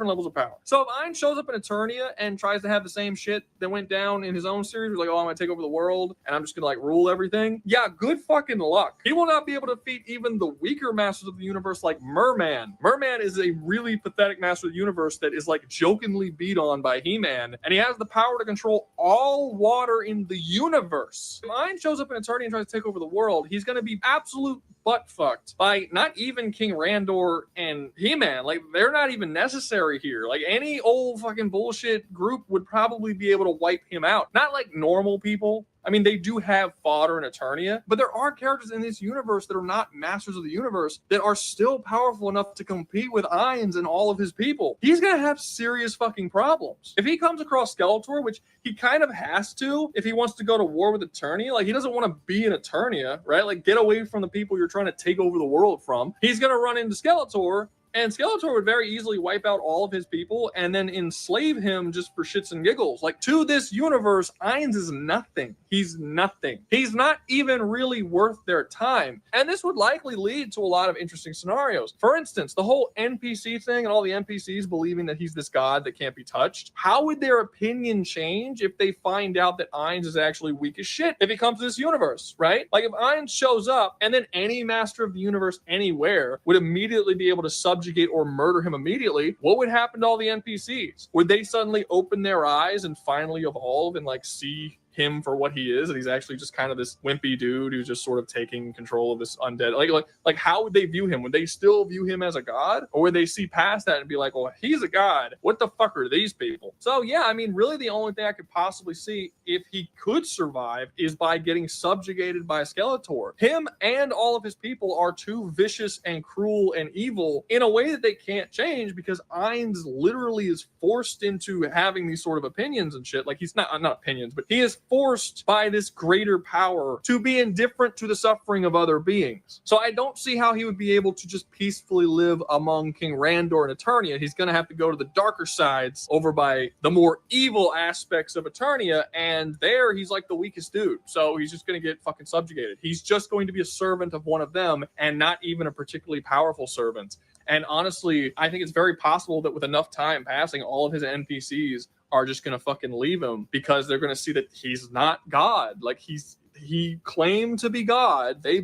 levels of power. So if Ainz shows up in Eternia and tries to have the same shit that went down in his own series, like, oh, I'm gonna take over the world and I'm just gonna like rule everything, yeah, good fucking luck. He will not be able to defeat even the weaker masters of the universe like Merman. Merman is a really pathetic master of the universe that is like jokingly beat on by He-Man, and he has the power to control all water in the universe. If Ainz shows up in Eternia and tries to take over the world, he's gonna be absolute butt fucked by not even King Randor and He-Man. Like, they're not even necessary here. Like, any old fucking bullshit group would probably be able to wipe him out. Not like normal people. I mean, they do have fodder in Eternia, but there are characters in this universe that are not masters of the universe that are still powerful enough to compete with Ainz and all of his people. He's gonna have serious fucking problems. If he comes across Skeletor, which he kind of has to if he wants to go to war with Eternia, like, he doesn't want to be in Eternia, right? Like, get away from the people you're trying to take over the world from. He's gonna run into Skeletor, and Skeletor would very easily wipe out all of his people and then enslave him just for shits and giggles. Like, to this universe, Ainz is nothing. He's nothing. He's not even really worth their time. And this would likely lead to a lot of interesting scenarios. For instance, the whole NPC thing and all the NPCs believing that he's this god that can't be touched. How would their opinion change if they find out that Ainz is actually weak as shit if he comes to this universe, right? Like, if Ainz shows up and then any master of the universe anywhere would immediately be able to subjugate or murder him immediately, what would happen to all the NPCs? Would they suddenly open their eyes and finally evolve and like see him for what he is, and he's actually just kind of this wimpy dude who's just sort of taking control of this undead? Like how would they view him? Would they still view him as a god, or would they see past that and be like, well, he's a god, what the fuck are these people? So yeah, I mean, really the only thing I could possibly see if he could survive is by getting subjugated by Skeletor. Him and all of his people are too vicious and cruel and evil in a way that they can't change, because Ainz literally is forced into having these sort of opinions and shit. Like, he's not opinions, but he is forced by this greater power to be indifferent to the suffering of other beings. So I don't see how he would be able to just peacefully live among King Randor and Eternia. He's going to have to go to the darker sides over by the more evil aspects of Eternia, and there he's like the weakest dude. So he's just going to get fucking subjugated. He's just going to be a servant of one of them, and not even a particularly powerful servant. And honestly, I think it's very possible that with enough time passing, all of his NPCs are just going to fucking leave him, because they're going to see that he's not God. Like, he claimed to be God. They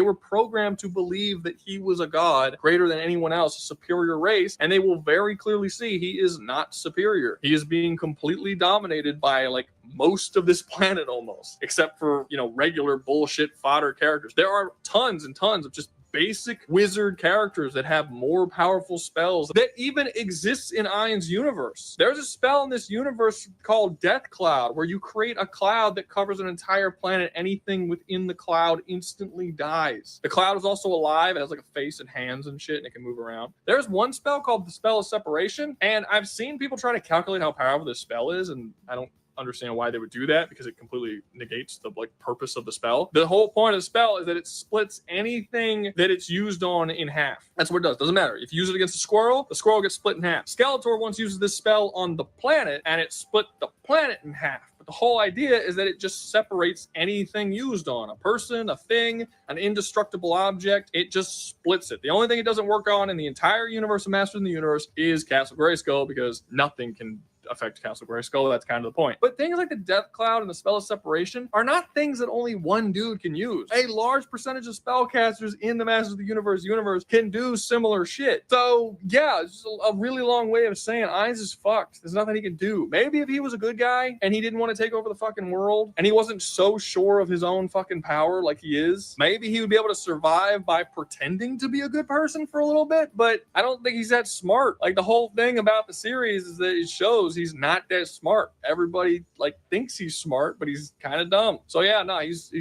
were programmed to believe that he was a god greater than anyone else, a superior race, and they will very clearly see he is not superior. He is being completely dominated by like most of this planet almost, except for, you know, regular bullshit fodder characters. There are tons and tons of just basic wizard characters that have more powerful spells that even exists in Ainz universe. There's a spell in this universe called Death Cloud, where you create a cloud that covers an entire planet. Anything within the cloud instantly dies. The cloud is also alive. It has like a face and hands and shit, and it can move around. There's one spell called the Spell of Separation, and I've seen people try to calculate how powerful this spell is, and I don't understand why they would do that because it completely negates the like purpose of the spell. The whole point of the spell is that it splits anything that it's used on in half. That's what it does. Doesn't matter. If you use it against a squirrel, the squirrel gets split in half. Skeletor once uses this spell on the planet, and it split the planet in half. But the whole idea is that it just separates anything used on a person, a thing, an indestructible object. It just splits it. The only thing it doesn't work on in the entire universe of Masters of the Universe is Castle Grayskull, because nothing can affect Castle Grayskull. That's kind of the point. But things like the Death Cloud and the Spell of Separation are not things that only one dude can use. A large percentage of spellcasters in the Masters of the Universe can do similar shit. So yeah, it's just a really long way of saying Ainz is fucked. There's nothing he can do. Maybe if he was a good guy and he didn't want to take over the fucking world and he wasn't so sure of his own fucking power like he is, maybe he would be able to survive by pretending to be a good person for a little bit. But I don't think he's that smart. Like the whole thing about the series is that it shows he's not that smart. Everybody like thinks he's smart, but he's kind of dumb. So yeah, no, he's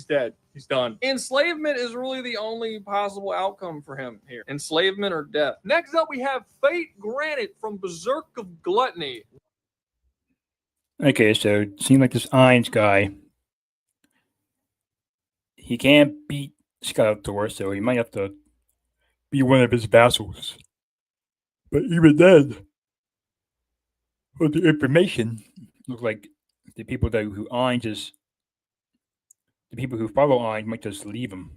dead. He's done. Enslavement is really the only possible outcome for him here. Enslavement or death. Next up, we have Fate Granted from Berserk of Gluttony. Okay, so it seems like this Ainz guy, he can't beat Skeletor, so he might have to be one of his vassals. But even then, with the information, looks like the people who follow Ainz might just leave him,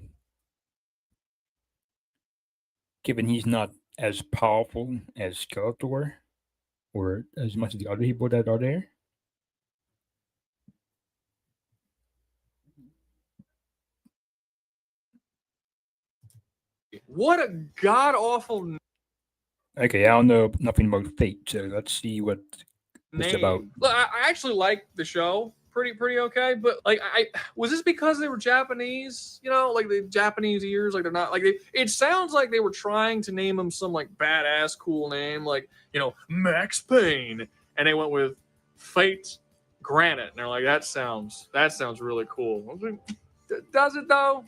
given he's not as powerful as Skeletor, or as much as the other people that are there. What a god-awful Okay, I don't know nothing about Fate, so let's see what it's about. Look, I actually like the show pretty okay, but like I was this because they were Japanese, you know, like the Japanese ears, like they're not like it sounds like they were trying to name him some like badass cool name, like, you know, Max Payne, and they went with Fate Granted, and they're like, that sounds really cool. Does it though?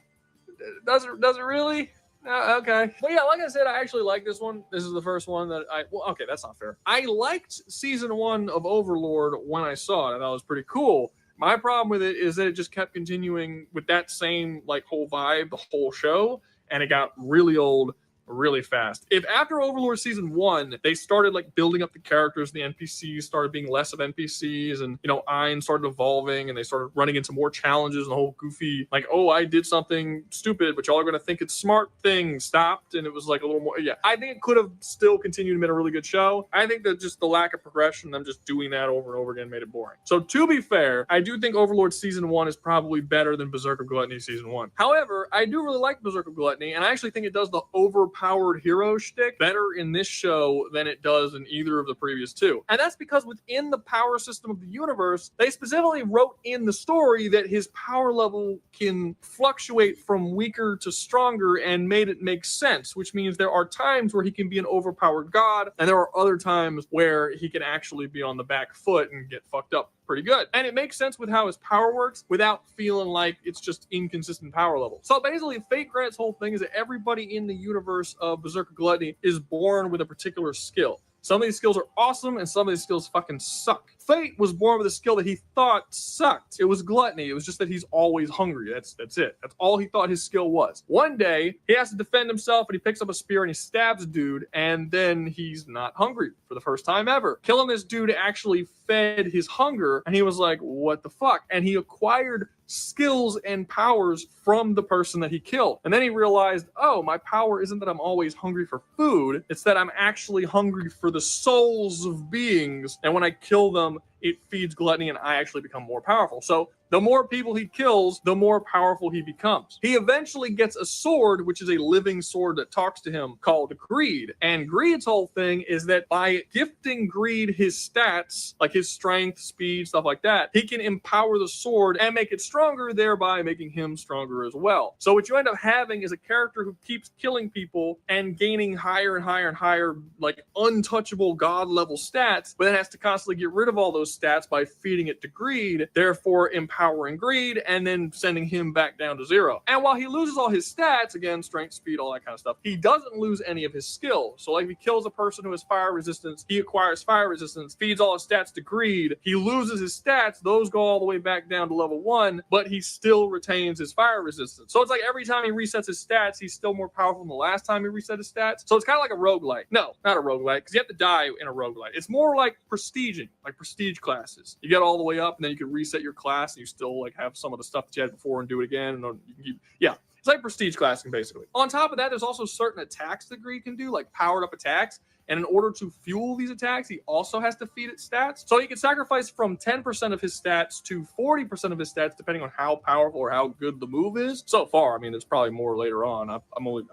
Does it really? Okay. But yeah, like I said, I actually like this one. This is the first one that okay, that's not fair. I liked season 1 of Overlord when I saw it. I thought it was pretty cool. My problem with it is that it just kept continuing with that same like whole vibe, the whole show, and it got really old really fast. If after Overlord season 1 they started like building up the characters, the NPCs started being less of NPCs, and you know, Ainz started evolving and they started running into more challenges, and the whole goofy like, oh, I did something stupid but y'all are gonna think it's smart thing stopped, and it was like a little more, yeah, I think it could have still continued and been a really good show. I think that just the lack of progression, them just doing that over and over again, made it boring. So to be fair, I do think Overlord season 1 is probably better than Berserk of Gluttony season 1. However, I do really like Berserk of Gluttony, and I actually think it does the overpowered hero shtick better in this show than it does in either of the previous two. And that's because within the power system of the universe, they specifically wrote in the story that his power level can fluctuate from weaker to stronger, and made it make sense, which means there are times where he can be an overpowered god, and there are other times where he can actually be on the back foot and get fucked up pretty good. And it makes sense with how his power works without feeling like it's just inconsistent power level. So basically, Fate Grant's whole thing is that everybody in the universe of Berserk of Gluttony is born with a particular skill. Some of these skills are awesome, and some of these skills fucking suck. Fate was born with a skill that he thought sucked. It was gluttony. It was just that he's always hungry. That's it. That's all he thought his skill was. One day, he has to defend himself, and he picks up a spear and he stabs a dude, and then he's not hungry for the first time ever. Killing this dude actually fed his hunger, and he was like, what the fuck? And he acquired skills and powers from the person that he killed. And then he realized, oh, my power isn't that I'm always hungry for food, it's that I'm actually hungry for the souls of beings, and when I kill them, it feeds gluttony and I actually become more powerful. So the more people he kills, the more powerful he becomes. He eventually gets a sword, which is a living sword that talks to him, called Greed. And Greed's whole thing is that by gifting Greed his stats, like his strength, speed, stuff like that, he can empower the sword and make it stronger, thereby making him stronger as well. So what you end up having is a character who keeps killing people and gaining higher and higher and higher, like untouchable god level stats, but then has to constantly get rid of all those those stats by feeding it to greed, therefore empowering greed and then sending him back down to 0. And while he loses all his stats, again, strength, speed, all that kind of stuff, he doesn't lose any of his skills. So like if he kills a person who has fire resistance, he acquires fire resistance, feeds all his stats to greed, he loses his stats, those go all the way back down to level 1, but he still retains his fire resistance. So it's like every time he resets his stats, he's still more powerful than the last time he reset his stats. So it's kind of like a roguelike. No, not a roguelike, because you have to die in a roguelike. It's more like prestiging, like prestige classes. You get all the way up, and then you can reset your class, and you still like have some of the stuff that you had before and do it again. And you can keep, yeah. It's like prestige classing, basically. On top of that, there's also certain attacks that Greed can do, like powered up attacks. And in order to fuel these attacks, he also has to feed it stats. So he can sacrifice from 10% of his stats to 40% of his stats, depending on how powerful or how good the move is. So far, I mean, there's probably more later on. I've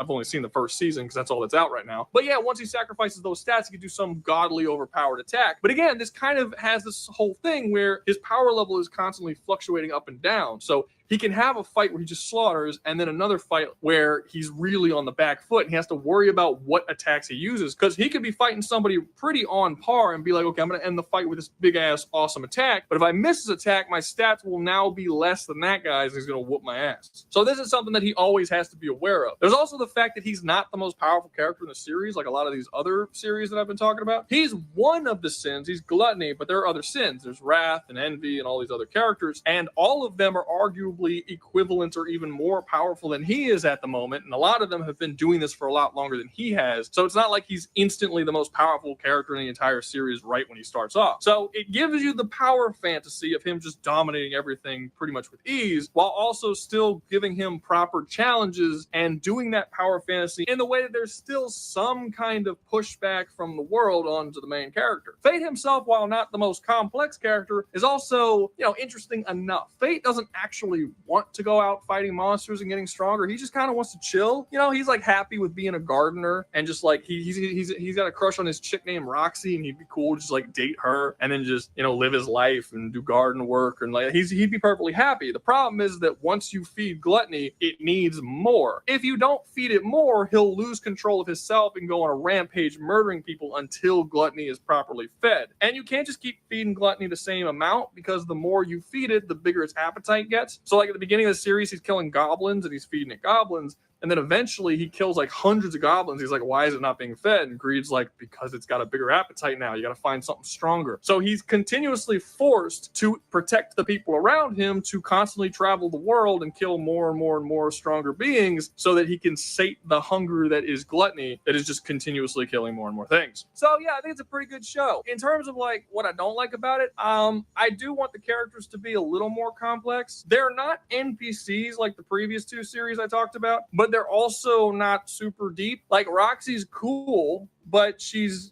only seen the first season because that's all that's out right now. But yeah, once he sacrifices those stats, he can do some godly overpowered attack. But again, this kind of has this whole thing where his power level is constantly fluctuating up and down. So he can have a fight where he just slaughters and then another fight where he's really on the back foot and he has to worry about what attacks he uses, because he could be fighting somebody pretty on par and be like, okay, I'm going to end the fight with this big ass awesome attack, but if I miss his attack, my stats will now be less than that guy's and he's going to whoop my ass. So this is something that he always has to be aware of. There's also the fact that he's not the most powerful character in the series, like a lot of these other series that I've been talking about. He's one of the sins. He's gluttony, but there are other sins. There's wrath and envy and all these other characters, and all of them are arguably equivalent or even more powerful than he is at the moment, and a lot of them have been doing this for a lot longer than he has. So it's not like he's instantly the most powerful character in the entire series right when he starts off. So it gives you the power fantasy of him just dominating everything pretty much with ease, while also still giving him proper challenges and doing that power fantasy in the way that there's still some kind of pushback from the world onto the main character. Fate himself, while not the most complex character, is also, interesting enough. Fate doesn't actually want to go out fighting monsters and getting stronger. He just kind of wants to chill. He's like happy with being a gardener and just like he's got a crush on his chick named Roxy, and he'd be cool to just like date her and then just live his life and do garden work, and like he'd be perfectly happy. The problem is that once you feed gluttony, it needs more. If you don't feed it more, he'll lose control of himself and go on a rampage murdering people until gluttony is properly fed. And you can't just keep feeding gluttony the same amount, because the more you feed it, the bigger its appetite gets. So like at the beginning of the series, he's killing goblins and he's feeding it goblins. And then eventually he kills like hundreds of goblins. He's like, why is it not being fed? And Greed's like, because it's got a bigger appetite now. You got to find something stronger. So he's continuously forced to protect the people around him to constantly travel the world and kill more and more and more stronger beings so that he can sate the hunger that is gluttony, that is just continuously killing more and more things. So yeah, I think it's a pretty good show. In terms of like what I don't like about it, I do want the characters to be a little more complex. They're not NPCs like the previous two series I talked about, but they're also not super deep. Like Roxy's cool, but she's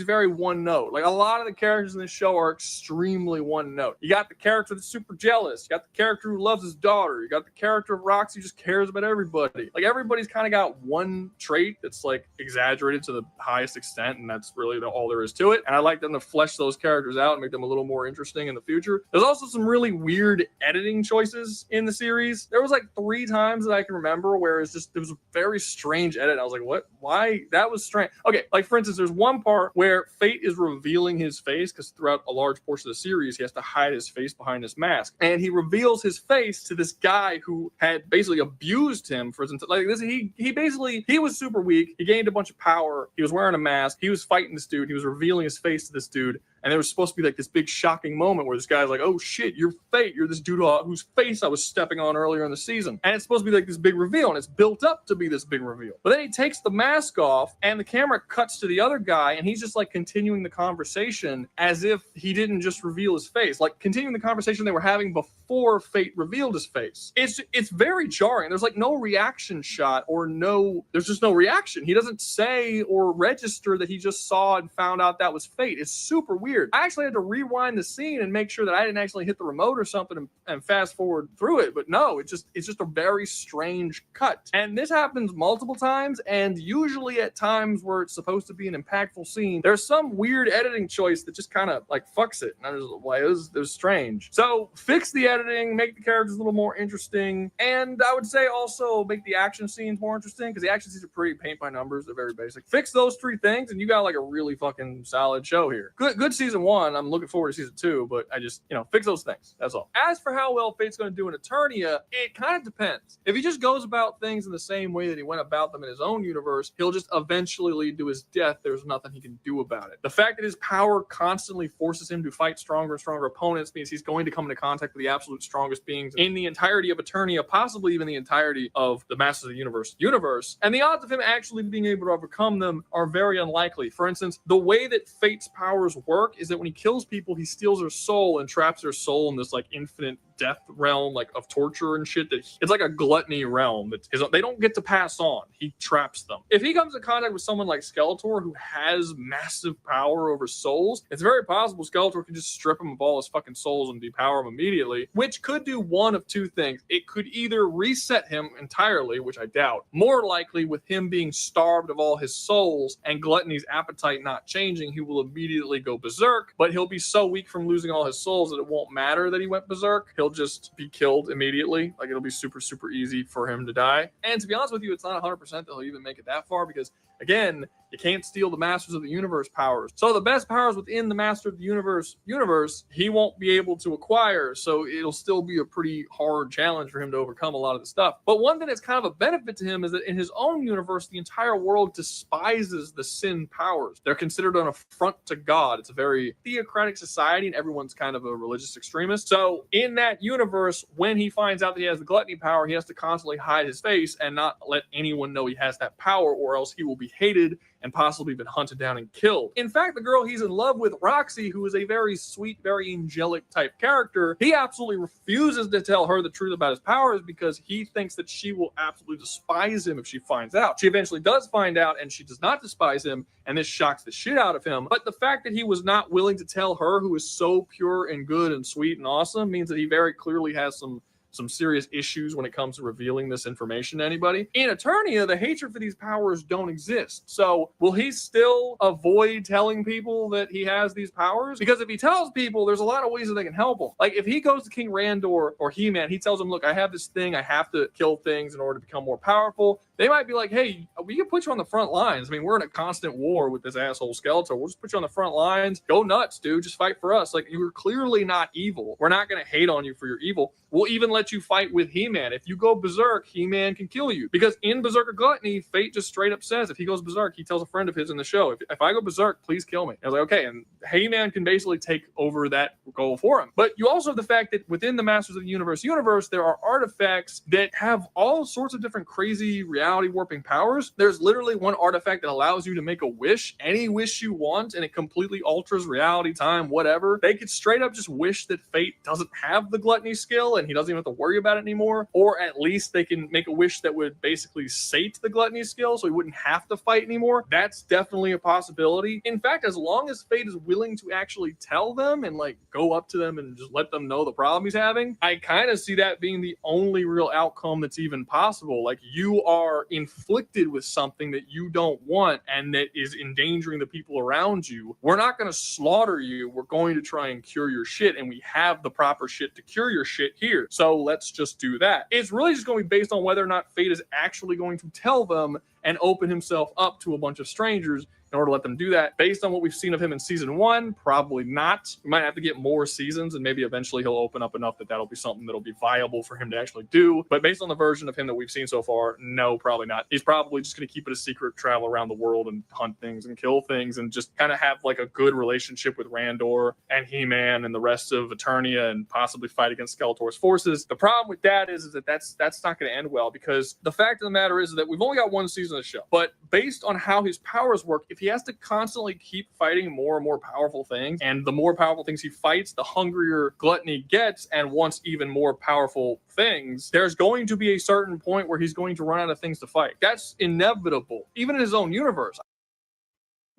very one note. Like a lot of the characters in this show are extremely one note. You got the character that's super jealous. You got the character who loves his daughter. You got the character of Roxy who just cares about everybody. Like everybody's kind of got one trait that's like exaggerated to the highest extent, and that's really all there is to it. And I like them to flesh those characters out and make them a little more interesting in the future. There's also some really weird editing choices in the series. There was like 3 times that I can remember where it was a very strange edit. I was like, what? Why? That was strange. Okay, like for instance, there's one part where Fate is revealing his face, because throughout a large portion of the series, he has to hide his face behind his mask. And he reveals his face to this guy who had basically abused him for his like this. He was super weak. He gained a bunch of power. He was wearing a mask. He was fighting this dude. He was revealing his face to this dude. And there was supposed to be like this big shocking moment where this guy's like, oh shit, you're Fate. You're this dude whose face I was stepping on earlier in the season. And it's supposed to be like this big reveal, and it's built up to be this big reveal. But then he takes the mask off and the camera cuts to the other guy, and he's just like continuing the conversation as if he didn't just reveal his face. Like continuing the conversation they were having before Fate revealed his face. It's very jarring. There's like no reaction shot there's just no reaction. He doesn't say or register that he just saw and found out that was Fate. It's super weird. I actually had to rewind the scene and make sure that I didn't actually hit the remote or something and fast forward through it. But no, it's just a very strange cut. And this happens multiple times, and usually at times where it's supposed to be an impactful scene, there's some weird editing choice that just kind of like fucks it. And I was like, it was strange. So fix the editing, make the characters a little more interesting, and I would say also make the action scenes more interesting, because the action scenes are pretty paint by numbers. They're very basic. Fix those 3 things, and you got like a really fucking solid show here. Good season 1. I'm looking forward to season 2, but I just, fix those things. That's all. As for how well Fate's going to do in Eternia, it kind of depends. If he just goes about things in the same way that he went about them in his own universe, he'll just eventually lead to his death. There's nothing he can do about it. The fact that his power constantly forces him to fight stronger and stronger opponents means he's going to come into contact with the absolute strongest beings in the entirety of Eternia, possibly even the entirety of the Masters of the universe. And the odds of him actually being able to overcome them are very unlikely. For instance, the way that Fate's powers work is that when he kills people, he steals their soul and traps their soul in this like infinite death realm, like of torture and shit. That it's like a gluttony realm that they don't get to pass on. He traps them. If he comes in contact with someone like Skeletor who has massive power over souls, it's very possible Skeletor could just strip him of all his fucking souls and depower him immediately, which could do one of two things. It could either reset him entirely, which I doubt. More likely, with him being starved of all his souls and Gluttony's appetite not changing, he will immediately go berserk, but he'll be so weak from losing all his souls that it won't matter that he went berserk. He'll just be killed immediately. Like, it'll be super, super easy for him to die. And to be honest with you, it's not 100% that he'll even make it that far because, again, you can't steal the Masters of the Universe powers. So the best powers within the Master of the Universe, he won't be able to acquire. So it'll still be a pretty hard challenge for him to overcome a lot of the stuff. But one thing that's kind of a benefit to him is that in his own universe, the entire world despises the sin powers. They're considered an affront to God. It's a very theocratic society and everyone's kind of a religious extremist. So in that universe, when he finds out that he has the gluttony power, he has to constantly hide his face and not let anyone know he has that power, or else he will be hated and possibly been hunted down and killed. In fact, the girl he's in love with, Roxy, who is a very sweet, very angelic type character, he absolutely refuses to tell her the truth about his powers because he thinks that she will absolutely despise him if she finds out. She eventually does find out and she does not despise him, and this shocks the shit out of him. But the fact that he was not willing to tell her, who is so pure and good and sweet and awesome, means that he very clearly has some serious issues when it comes to revealing this information to anybody. In Eternia, the hatred for these powers don't exist. So will he still avoid telling people that he has these powers? Because if he tells people, there's a lot of ways that they can help him. Like if he goes to King Randor or He-Man, he tells him, look, I have this thing, I have to kill things in order to become more powerful. They might be like, hey, we can put you on the front lines. I mean, we're in a constant war with this asshole Skeletor. We'll just put you on the front lines. Go nuts, dude. Just fight for us. Like, you're clearly not evil. We're not going to hate on you for your evil. We'll even let you fight with He-Man. If you go berserk, He-Man can kill you. Because in Berserker Gluttony, Fate just straight up says if he goes berserk, he tells a friend of his in the show, if I go berserk, please kill me. And I was like, okay. And He-Man can basically take over that goal for him. But you also have the fact that within the Masters of the Universe, there are artifacts that have all sorts of different crazy reality warping powers. There's literally one artifact that allows you to make a wish, any wish you want, and it completely alters reality, time, whatever. They could straight up just wish that Fate doesn't have the gluttony skill and he doesn't even have to worry about it anymore. Or at least they can make a wish that would basically sate the gluttony skill so he wouldn't have to fight anymore. That's definitely a possibility. In fact, as long as Fate is willing to actually tell them and like go up to them and just let them know the problem he's having, I kind of see that being the only real outcome that's even possible. Like, you are inflicted with something that you don't want and that is endangering the people around you. We're not going to slaughter you. We're going to try and cure your shit, and we have the proper shit to cure your shit here. So let's just do that. It's really just going to be based on whether or not Fate is actually going to tell them and open himself up to a bunch of strangers in order to let them do that. Based on what we've seen of him in season 1, probably not. We might have to get more seasons, and maybe eventually he'll open up enough that that'll be something that'll be viable for him to actually do. But based on the version of him that we've seen so far, no, probably not. He's probably just going to keep it a secret, travel around the world and hunt things and kill things, and just kind of have like a good relationship with Randor and He-Man and the rest of Eternia, and possibly fight against Skeletor's forces. The problem with that is that that's not going to end well, because the fact of the matter is that we've only got one season of the show. But based on how his powers work, if he has to constantly keep fighting more and more powerful things, and the more powerful things he fights, the hungrier Gluttony gets and wants even more powerful things, there's going to be a certain point where he's going to run out of things to fight. That's inevitable, even in his own universe.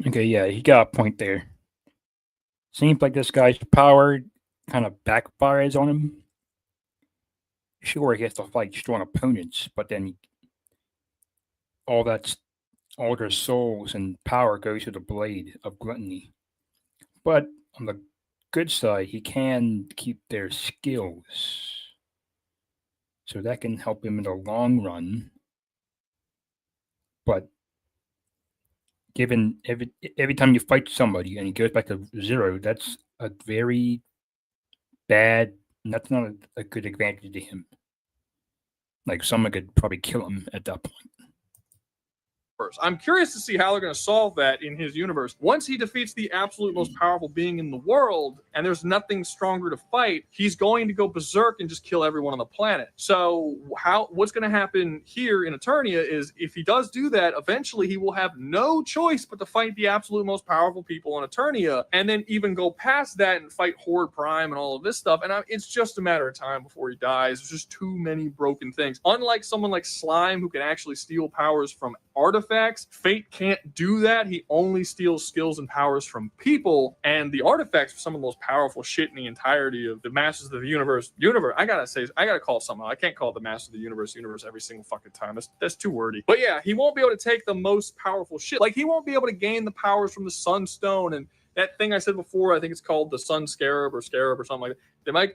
Okay, yeah, he got a point there. Seems like this guy's power kind of backfires on him. Sure, he has to fight strong opponents, but then all their souls and power goes to the blade of Gluttony. But on the good side, he can keep their skills. So that can help him in the long run. But given every time you fight somebody and he goes back to 0, that's a very bad. That's not a good advantage to him. Like someone could probably kill him at that point. I'm curious to see how they're going to solve that in his universe. Once he defeats the absolute most powerful being in the world, and there's nothing stronger to fight, he's going to go berserk and just kill everyone on the planet. So what's going to happen here in Eternia is if he does do that, eventually he will have no choice but to fight the absolute most powerful people on Eternia, and then even go past that and fight Horde Prime and all of this stuff. And it's just a matter of time before he dies. There's just too many broken things. Unlike someone like Slime, who can actually steal powers from artifacts, Fate can't do that. He only steals skills and powers from people, and the artifacts are some of the most powerful shit in the entirety of the Masters of the Universe. I gotta call it something. I can't call it the Masters of the Universe every single fucking time. That's too wordy. But yeah, he won't be able to take the most powerful shit. Like, he won't be able to gain the powers from the Sunstone and that thing I said before. I think it's called the Sun Scarab or something like that.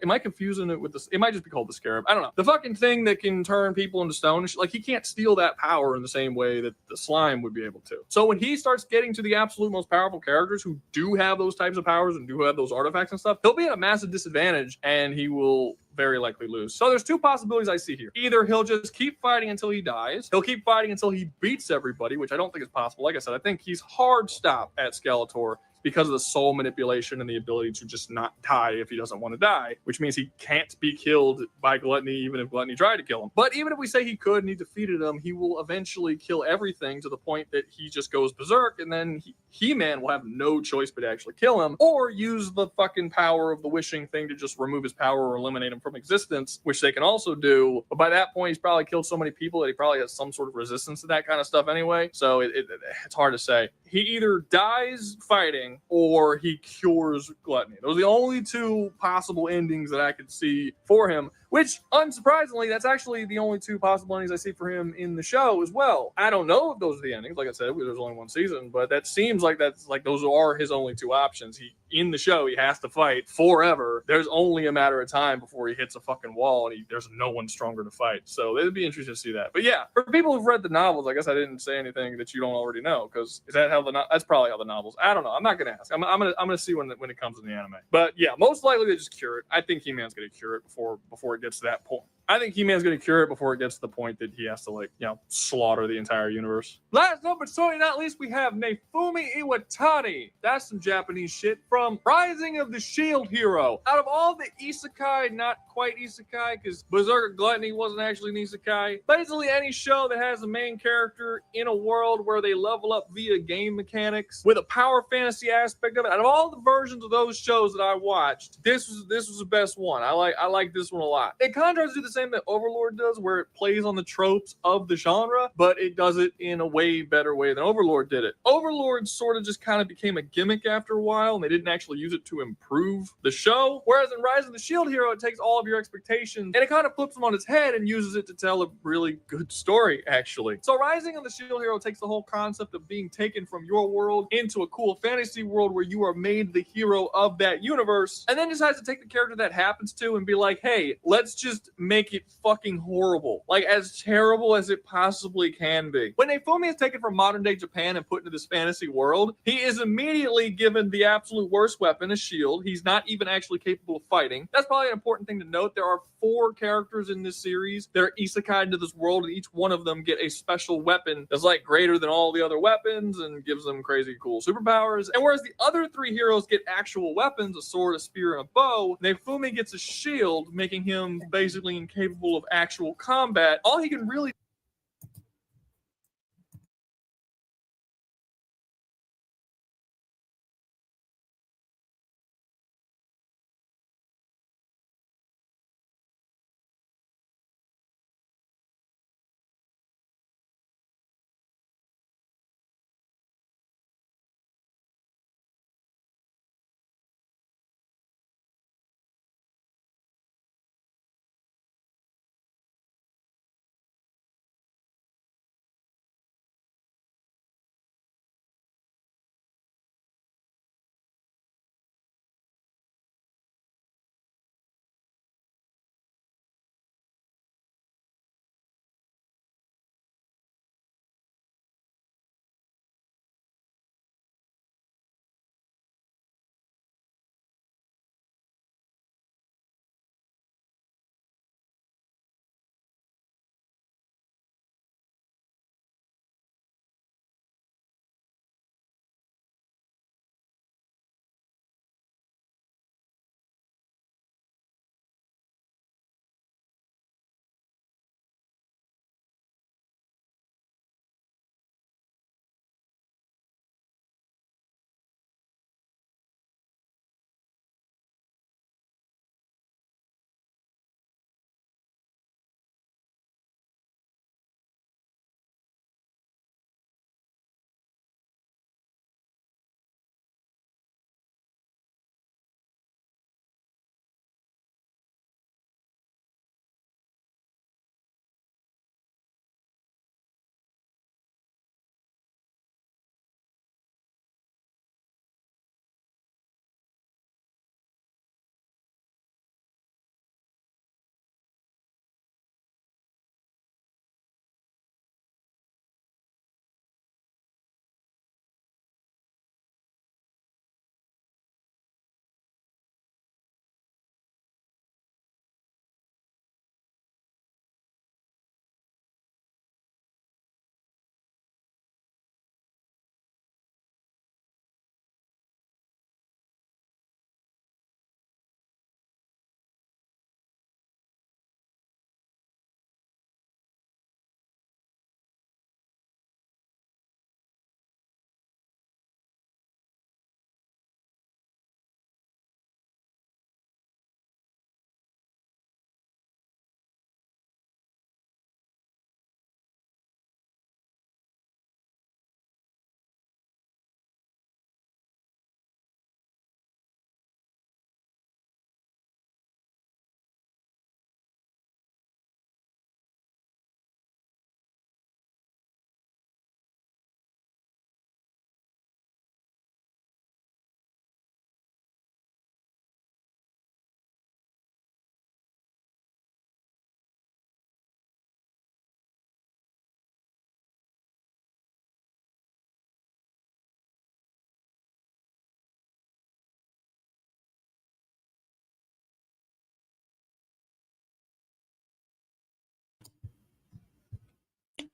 Am I confusing it with this? It might just be called the Scarab. I don't know. The fucking thing that can turn people into stone. Like, he can't steal that power in the same way that the Slime would be able to. So when he starts getting to the absolute most powerful characters who do have those types of powers and do have those artifacts and stuff, he'll be at a massive disadvantage and he will very likely lose. So there's two possibilities I see here. Either he'll just keep fighting until he dies. He'll keep fighting until he beats everybody, which I don't think is possible. Like I said, I think he's hard stop at Skeletor because of the soul manipulation and the ability to just not die if he doesn't want to die, which means he can't be killed by Gluttony even if Gluttony tried to kill him. But even if we say he could and he defeated him, he will eventually kill everything to the point that he just goes berserk, and then He-Man will have no choice but to actually kill him, or use the fucking power of the wishing thing to just remove his power or eliminate him from existence, which they can also do. But by that point, he's probably killed so many people that he probably has some sort of resistance to that kind of stuff anyway. So it's hard to say. He either dies fighting or he cures Gluttony. Those are the only two possible endings that I could see for him, which, unsurprisingly, that's actually the only two possible endings I see for him in the show as well. I don't know if those are the endings. Like I said, there's only one season, but that seems like those are his only two options. In the show, he has to fight forever. There's only a matter of time before he hits a fucking wall and there's no one stronger to fight. So it'd be interesting to see that. But yeah, for people who've read the novels, I guess I didn't say anything that you don't already know, because that's probably how the novels. I don't know. I'm not gonna ask. I'm gonna see when it comes in the anime. But yeah, most likely they just cure it. I think He-Man's gonna cure it before it gets to that point. I think He-Man's going to cure it before it gets to the point that he has to, slaughter the entire universe. Last but certainly not least, we have Neifumi Iwatani. That's some Japanese shit from Rising of the Shield Hero. Out of all the isekai, not quite isekai, because Berserker Gluttony wasn't actually an isekai. Basically, any show that has a main character in a world where they level up via game mechanics with a power fantasy aspect of it. Out of all the versions of those shows that I watched, this was the best one. I like this one a lot. It kind of tries to do the same that Overlord does, where it plays on the tropes of the genre, but it does it in a way better way than Overlord did it. Overlord sort of just kind of became a gimmick after a while, and they didn't actually use it to improve the show. Whereas in Rise of the Shield Hero, it takes all of your expectations and it kind of flips them on its head and uses it to tell a really good story, actually. So Rising of the Shield Hero takes the whole concept of being taken from your world into a cool fantasy world where you are made the hero of that universe, and then decides to take the character that happens to and be like, hey, let's just make it fucking horrible. Like, as terrible as it possibly can be. When Neifumi is taken from modern day Japan and put into this fantasy world, he is immediately given the absolute worst weapon, a shield. He's not even actually capable of fighting. That's probably an important thing to note. There are 4 characters in this series that are isekai into this world, and each one of them get a special weapon that's like greater than all the other weapons and gives them crazy cool superpowers. And whereas the other 3 heroes get actual weapons, a sword, a spear, and a bow, Neifumi gets a shield, making him basically incapable of actual combat. All he can really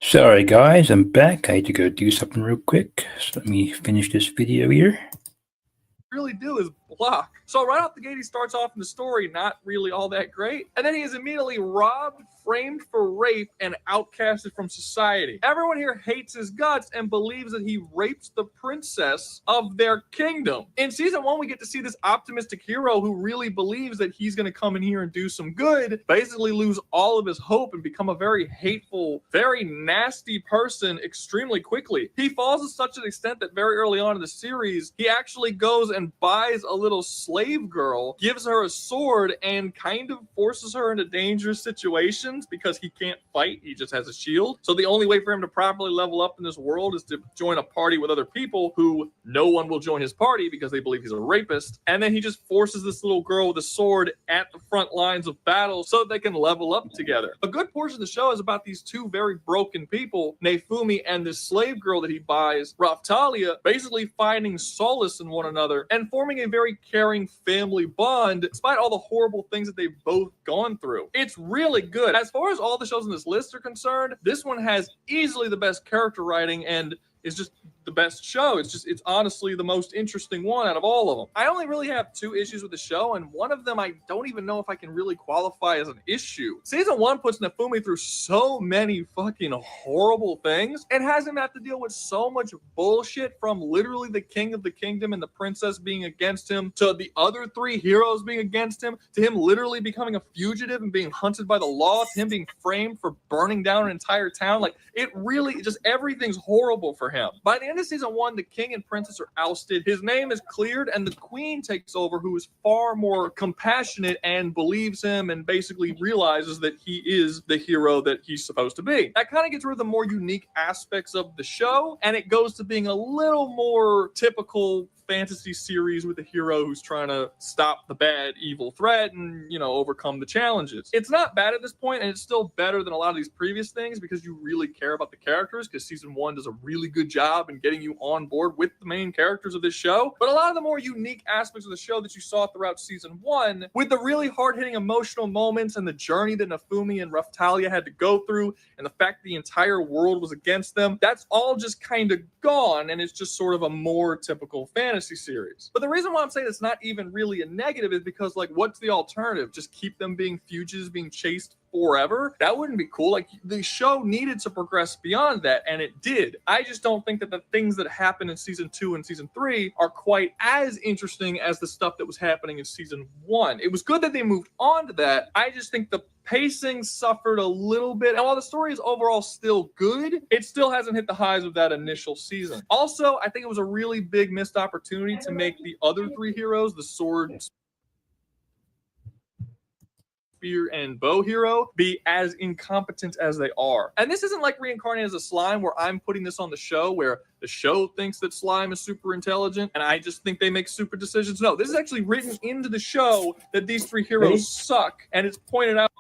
Sorry guys, I'm back. I had to go do something real quick. So let me finish this video here. Really do is block. So right off the gate, he starts off in the story not really all that great, and then he is immediately robbed, framed for rape, and outcasted from society. Everyone here hates his guts and believes that he raped the princess of their kingdom. In season 1, we get to see this optimistic hero who really believes that he's going to come in here and do some good, basically lose all of his hope and become a very hateful, very nasty person extremely quickly. He falls to such an extent that very early on in the series, he actually goes and buys a little slave girl, gives her a sword, and kind of forces her into dangerous situations because he can't fight. He just has a shield. So the only way for him to properly level up in this world is to join a party with other people who no one will join his party because they believe he's a rapist. And then he just forces this little girl with a sword at the front lines of battle so that they can level up together. A good portion of the show is about these two very broken people, Nefumi and this slave girl that he buys, Raftalia, basically finding solace in one another and forming a very caring family bond despite all the horrible things that they've both gone through. It's really good. As far as all the shows on this list are concerned, this one has easily the best character writing and is just the best show. It's honestly the most interesting one out of all of them. I only really have 2 issues with the show, and one of them I don't even know if I can really qualify as an issue. Season 1 puts Nefumi through so many fucking horrible things and has him have to deal with so much bullshit, from literally the king of the kingdom and the princess being against him, to the other 3 heroes being against him, to him literally becoming a fugitive and being hunted by the law, to him being framed for burning down an entire town. Like, it really just, everything's horrible for him. By the end of season 1, the king and princess are ousted, his name is cleared, and the queen takes over, who is far more compassionate and believes him and basically realizes that he is the hero that he's supposed to be. That kind of gets rid of the more unique aspects of the show, and it goes to being a little more typical fantasy series with a hero who's trying to stop the bad evil threat and, you know, overcome the challenges. It's not bad at this point, and it's still better than a lot of these previous things because you really care about the characters, because season 1 does a really good job in getting you on board with the main characters of this show. But a lot of the more unique aspects of the show that you saw throughout season 1, with the really hard-hitting emotional moments and the journey that Nefumi and Raftalia had to go through, and the fact the entire world was against them, that's all just kind of gone, and it's just sort of a more typical fantasy series. But the reason why I'm saying it's not even really a negative is because, like, what's the alternative? Just keep them being fugitives, being chased forever? That wouldn't be cool. Like, the show needed to progress beyond that, and it did. I just don't think that the things that happen in season 2 and season 3 are quite as interesting as the stuff that was happening in season 1. It was good that they moved on to that. I just think the pacing suffered a little bit, and while the story is overall still good, it still hasn't hit the highs of that initial season. Also, I think it was a really big missed opportunity to make the other 3 heroes, the sword, spear, and bow hero, be as incompetent as they are. And this isn't like reincarnated as a slime where I'm putting this on the show, where the show thinks that slime is super intelligent and I just think they make super decisions. No, this is actually written into the show that these 3 heroes suck, and it's pointed out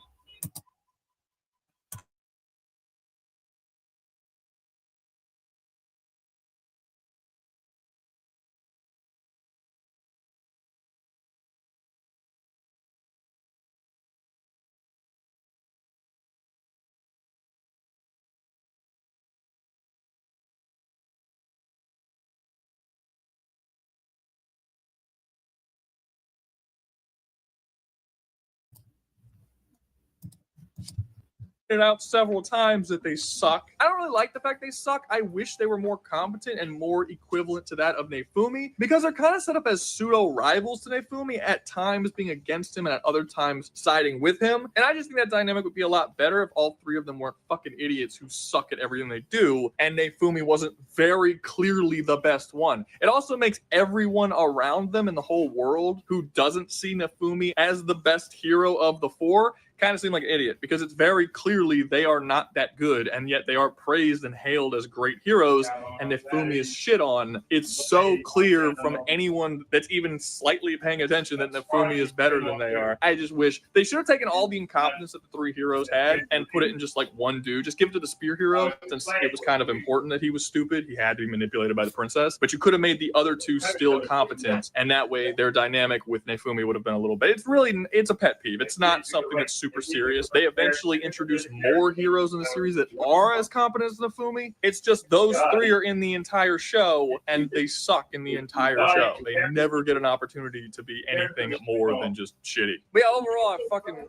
out several times that they suck. I don't really like the fact they suck. I wish they were more competent and more equivalent to that of Nefumi, because they're kind of set up as pseudo rivals to Nefumi, at times being against him and at other times siding with him. And I just think that dynamic would be a lot better if all 3 of them weren't fucking idiots who suck at everything they do, and Nefumi wasn't very clearly the best one. It also makes everyone around them in the whole world who doesn't see Nefumi as the best hero of the 4 kind of seem like an idiot, because it's very clearly they are not that good, and yet they are praised and hailed as great heroes, and Nefumi is shit on. It's so clear from anyone that's even slightly paying attention that Nefumi is better than they are. I just wish they should have taken all the incompetence that the 3 heroes had and put it in just like one dude. Just give it to the spear hero, since it was kind of important that he was stupid. He had to be manipulated by the princess, but you could have made the other 2 still competent, and that way their dynamic with Nefumi would have been a little bit. It's a pet peeve. It's not something that's super super serious. They eventually introduce more heroes in the series that are as competent as Nafumi. It's just those three are in the entire show, and they suck in the entire show. They never get an opportunity to be anything more than just shitty. But yeah, overall,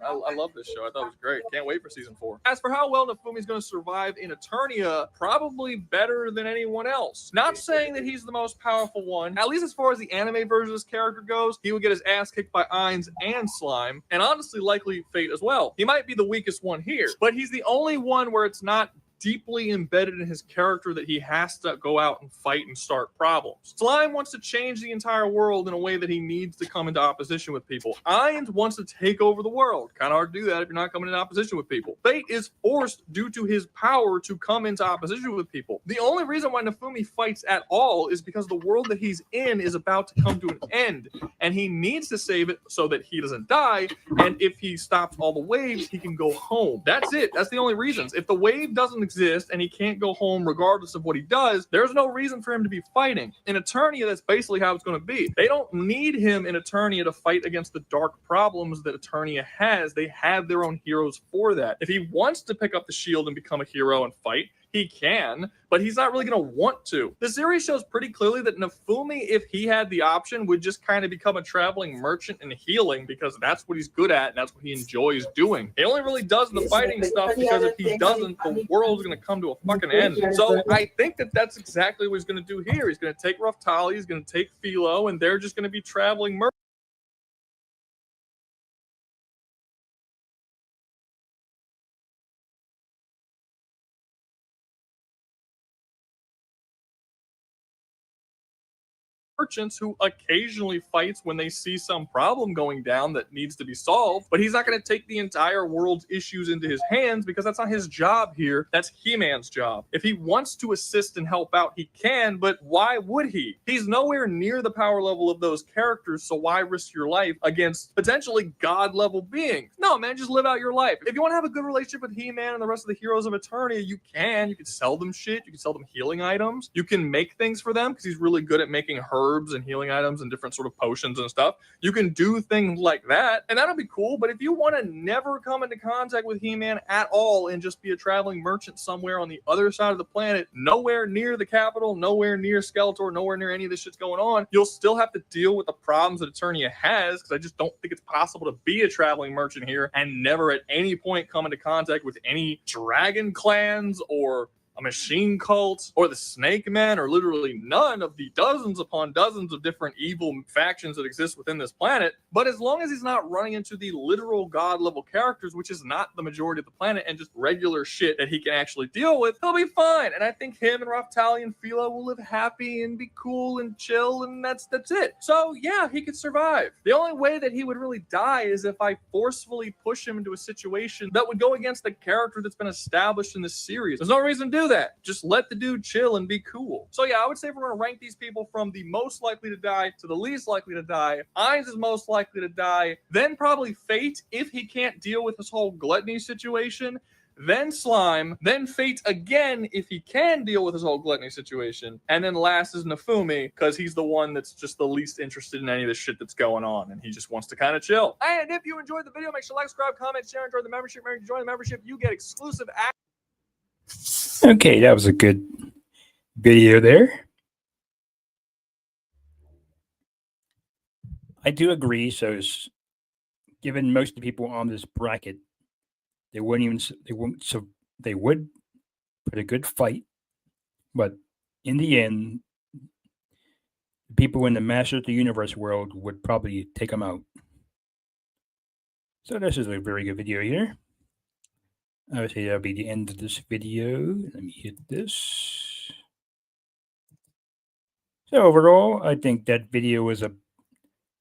I love this show. I thought it was great. Can't wait for season 4. As for how well Nafumi's going to survive in Eternia, probably better than anyone else. Not saying that he's the most powerful one, at least as far as the anime version of this character goes. He would get his ass kicked by Ainz and Slime, and honestly likely Fate as well. He might be the weakest one here, but he's the only one where it's not deeply embedded in his character that he has to go out and fight and start problems. Slime wants to change the entire world in a way that he needs to come into opposition with people. Ainz wants to take over the world. Kind of hard to do that if you're not coming into opposition with people. Fate is forced due to his power to come into opposition with people. The only reason why Nafumi fights at all is because the world that he's in is about to come to an end, and he needs to save it so that he doesn't die, and if he stops all the waves, he can go home. That's it. That's the only reasons. If the wave doesn't exist and he can't go home regardless of what he does, there's no reason for him to be fighting. In Eternia, that's basically how it's going to be. They don't need him in Eternia to fight against the dark problems that Eternia has. They have their own heroes for that. If he wants to pick up the shield and become a hero and fight, he can, but he's not really going to want to. The series shows pretty clearly that Nafumi, if he had the option, would just kind of become a traveling merchant and healing because that's what he's good at and that's what he enjoys doing. He only really does the fighting stuff because if he doesn't, the world's going to come to a fucking end. So I think that that's exactly what he's going to do here. He's going to take Raftali, he's going to take Philo, and they're just going to be traveling merchants. Who occasionally fights when they see some problem going down that needs to be solved, but he's not going to take the entire world's issues into his hands because that's not his job here. That's He-Man's job. If he wants to assist and help out, he can, but why would he? He's nowhere near the power level of those characters, so why risk your life against potentially god-level beings? No, man, just live out your life. If you want to have a good relationship with He-Man and the rest of the heroes of Eternia, you can. You can sell them shit. You can sell them healing items. You can make things for them because he's really good at making herbs and healing items and different sort of potions and stuff. You can do things like that, and that'll be cool. But if you want to never come into contact with He-Man at all and just be a traveling merchant somewhere on the other side of the planet, nowhere near the capital, nowhere near Skeletor, nowhere near any of this shit's going on, you'll still have to deal with the problems that Eternia has, because I just don't think it's possible to be a traveling merchant here and never at any point come into contact with any dragon clans or a machine cult or the Snake Men, or literally none of the dozens upon dozens of different evil factions that exist within this planet. But as long as he's not running into the literal god level characters, which is not the majority of the planet, and just regular shit that he can actually deal with, he'll be fine. And I think him and Raftali and Philo will live happy and be cool and chill, and that's it. So yeah, he could survive. The only way that he would really die is if I forcefully push him into a situation that would go against the character that's been established in this series. There's no reason to do that. Just let the dude chill and be cool. So yeah, I would say if we're going to rank these people from the most likely to die to the least likely to die, Ainz is most likely to die, then probably Fate if he can't deal with this whole gluttony situation, then Slime, then Fate again if he can deal with his whole gluttony situation, and then last is Nafumi because he's the one that's just the least interested in any of the shit that's going on, and he just wants to kind of chill. And if you enjoyed the video, make sure to like, subscribe, comment, share, and join the membership. If you join the membership, you get exclusive access. Okay, that was a good video there. I do agree. So, given most of the people on this bracket, they would put a good fight, but in the end, people in the Master of the Universe world would probably take them out. So this is a very good video here. I would say that'll be the end of this video. Let me hit this. So overall, I think that video was a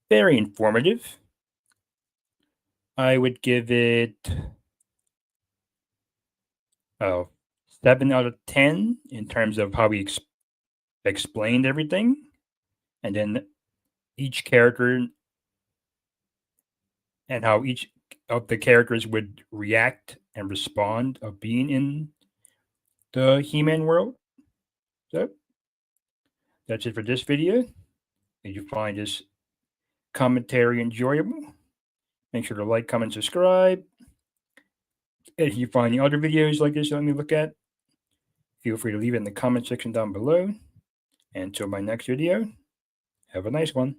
very informative. I would give it 7 out of 10 in terms of how we explained everything, and then each character and how each of the characters would react and respond of being in the He-Man world. So that's it for this video. If you find this commentary enjoyable, make sure to like, comment, subscribe, If you find any other videos like this you want me to look at, feel free to leave it in the comment section down below. And until my next video, have a nice one.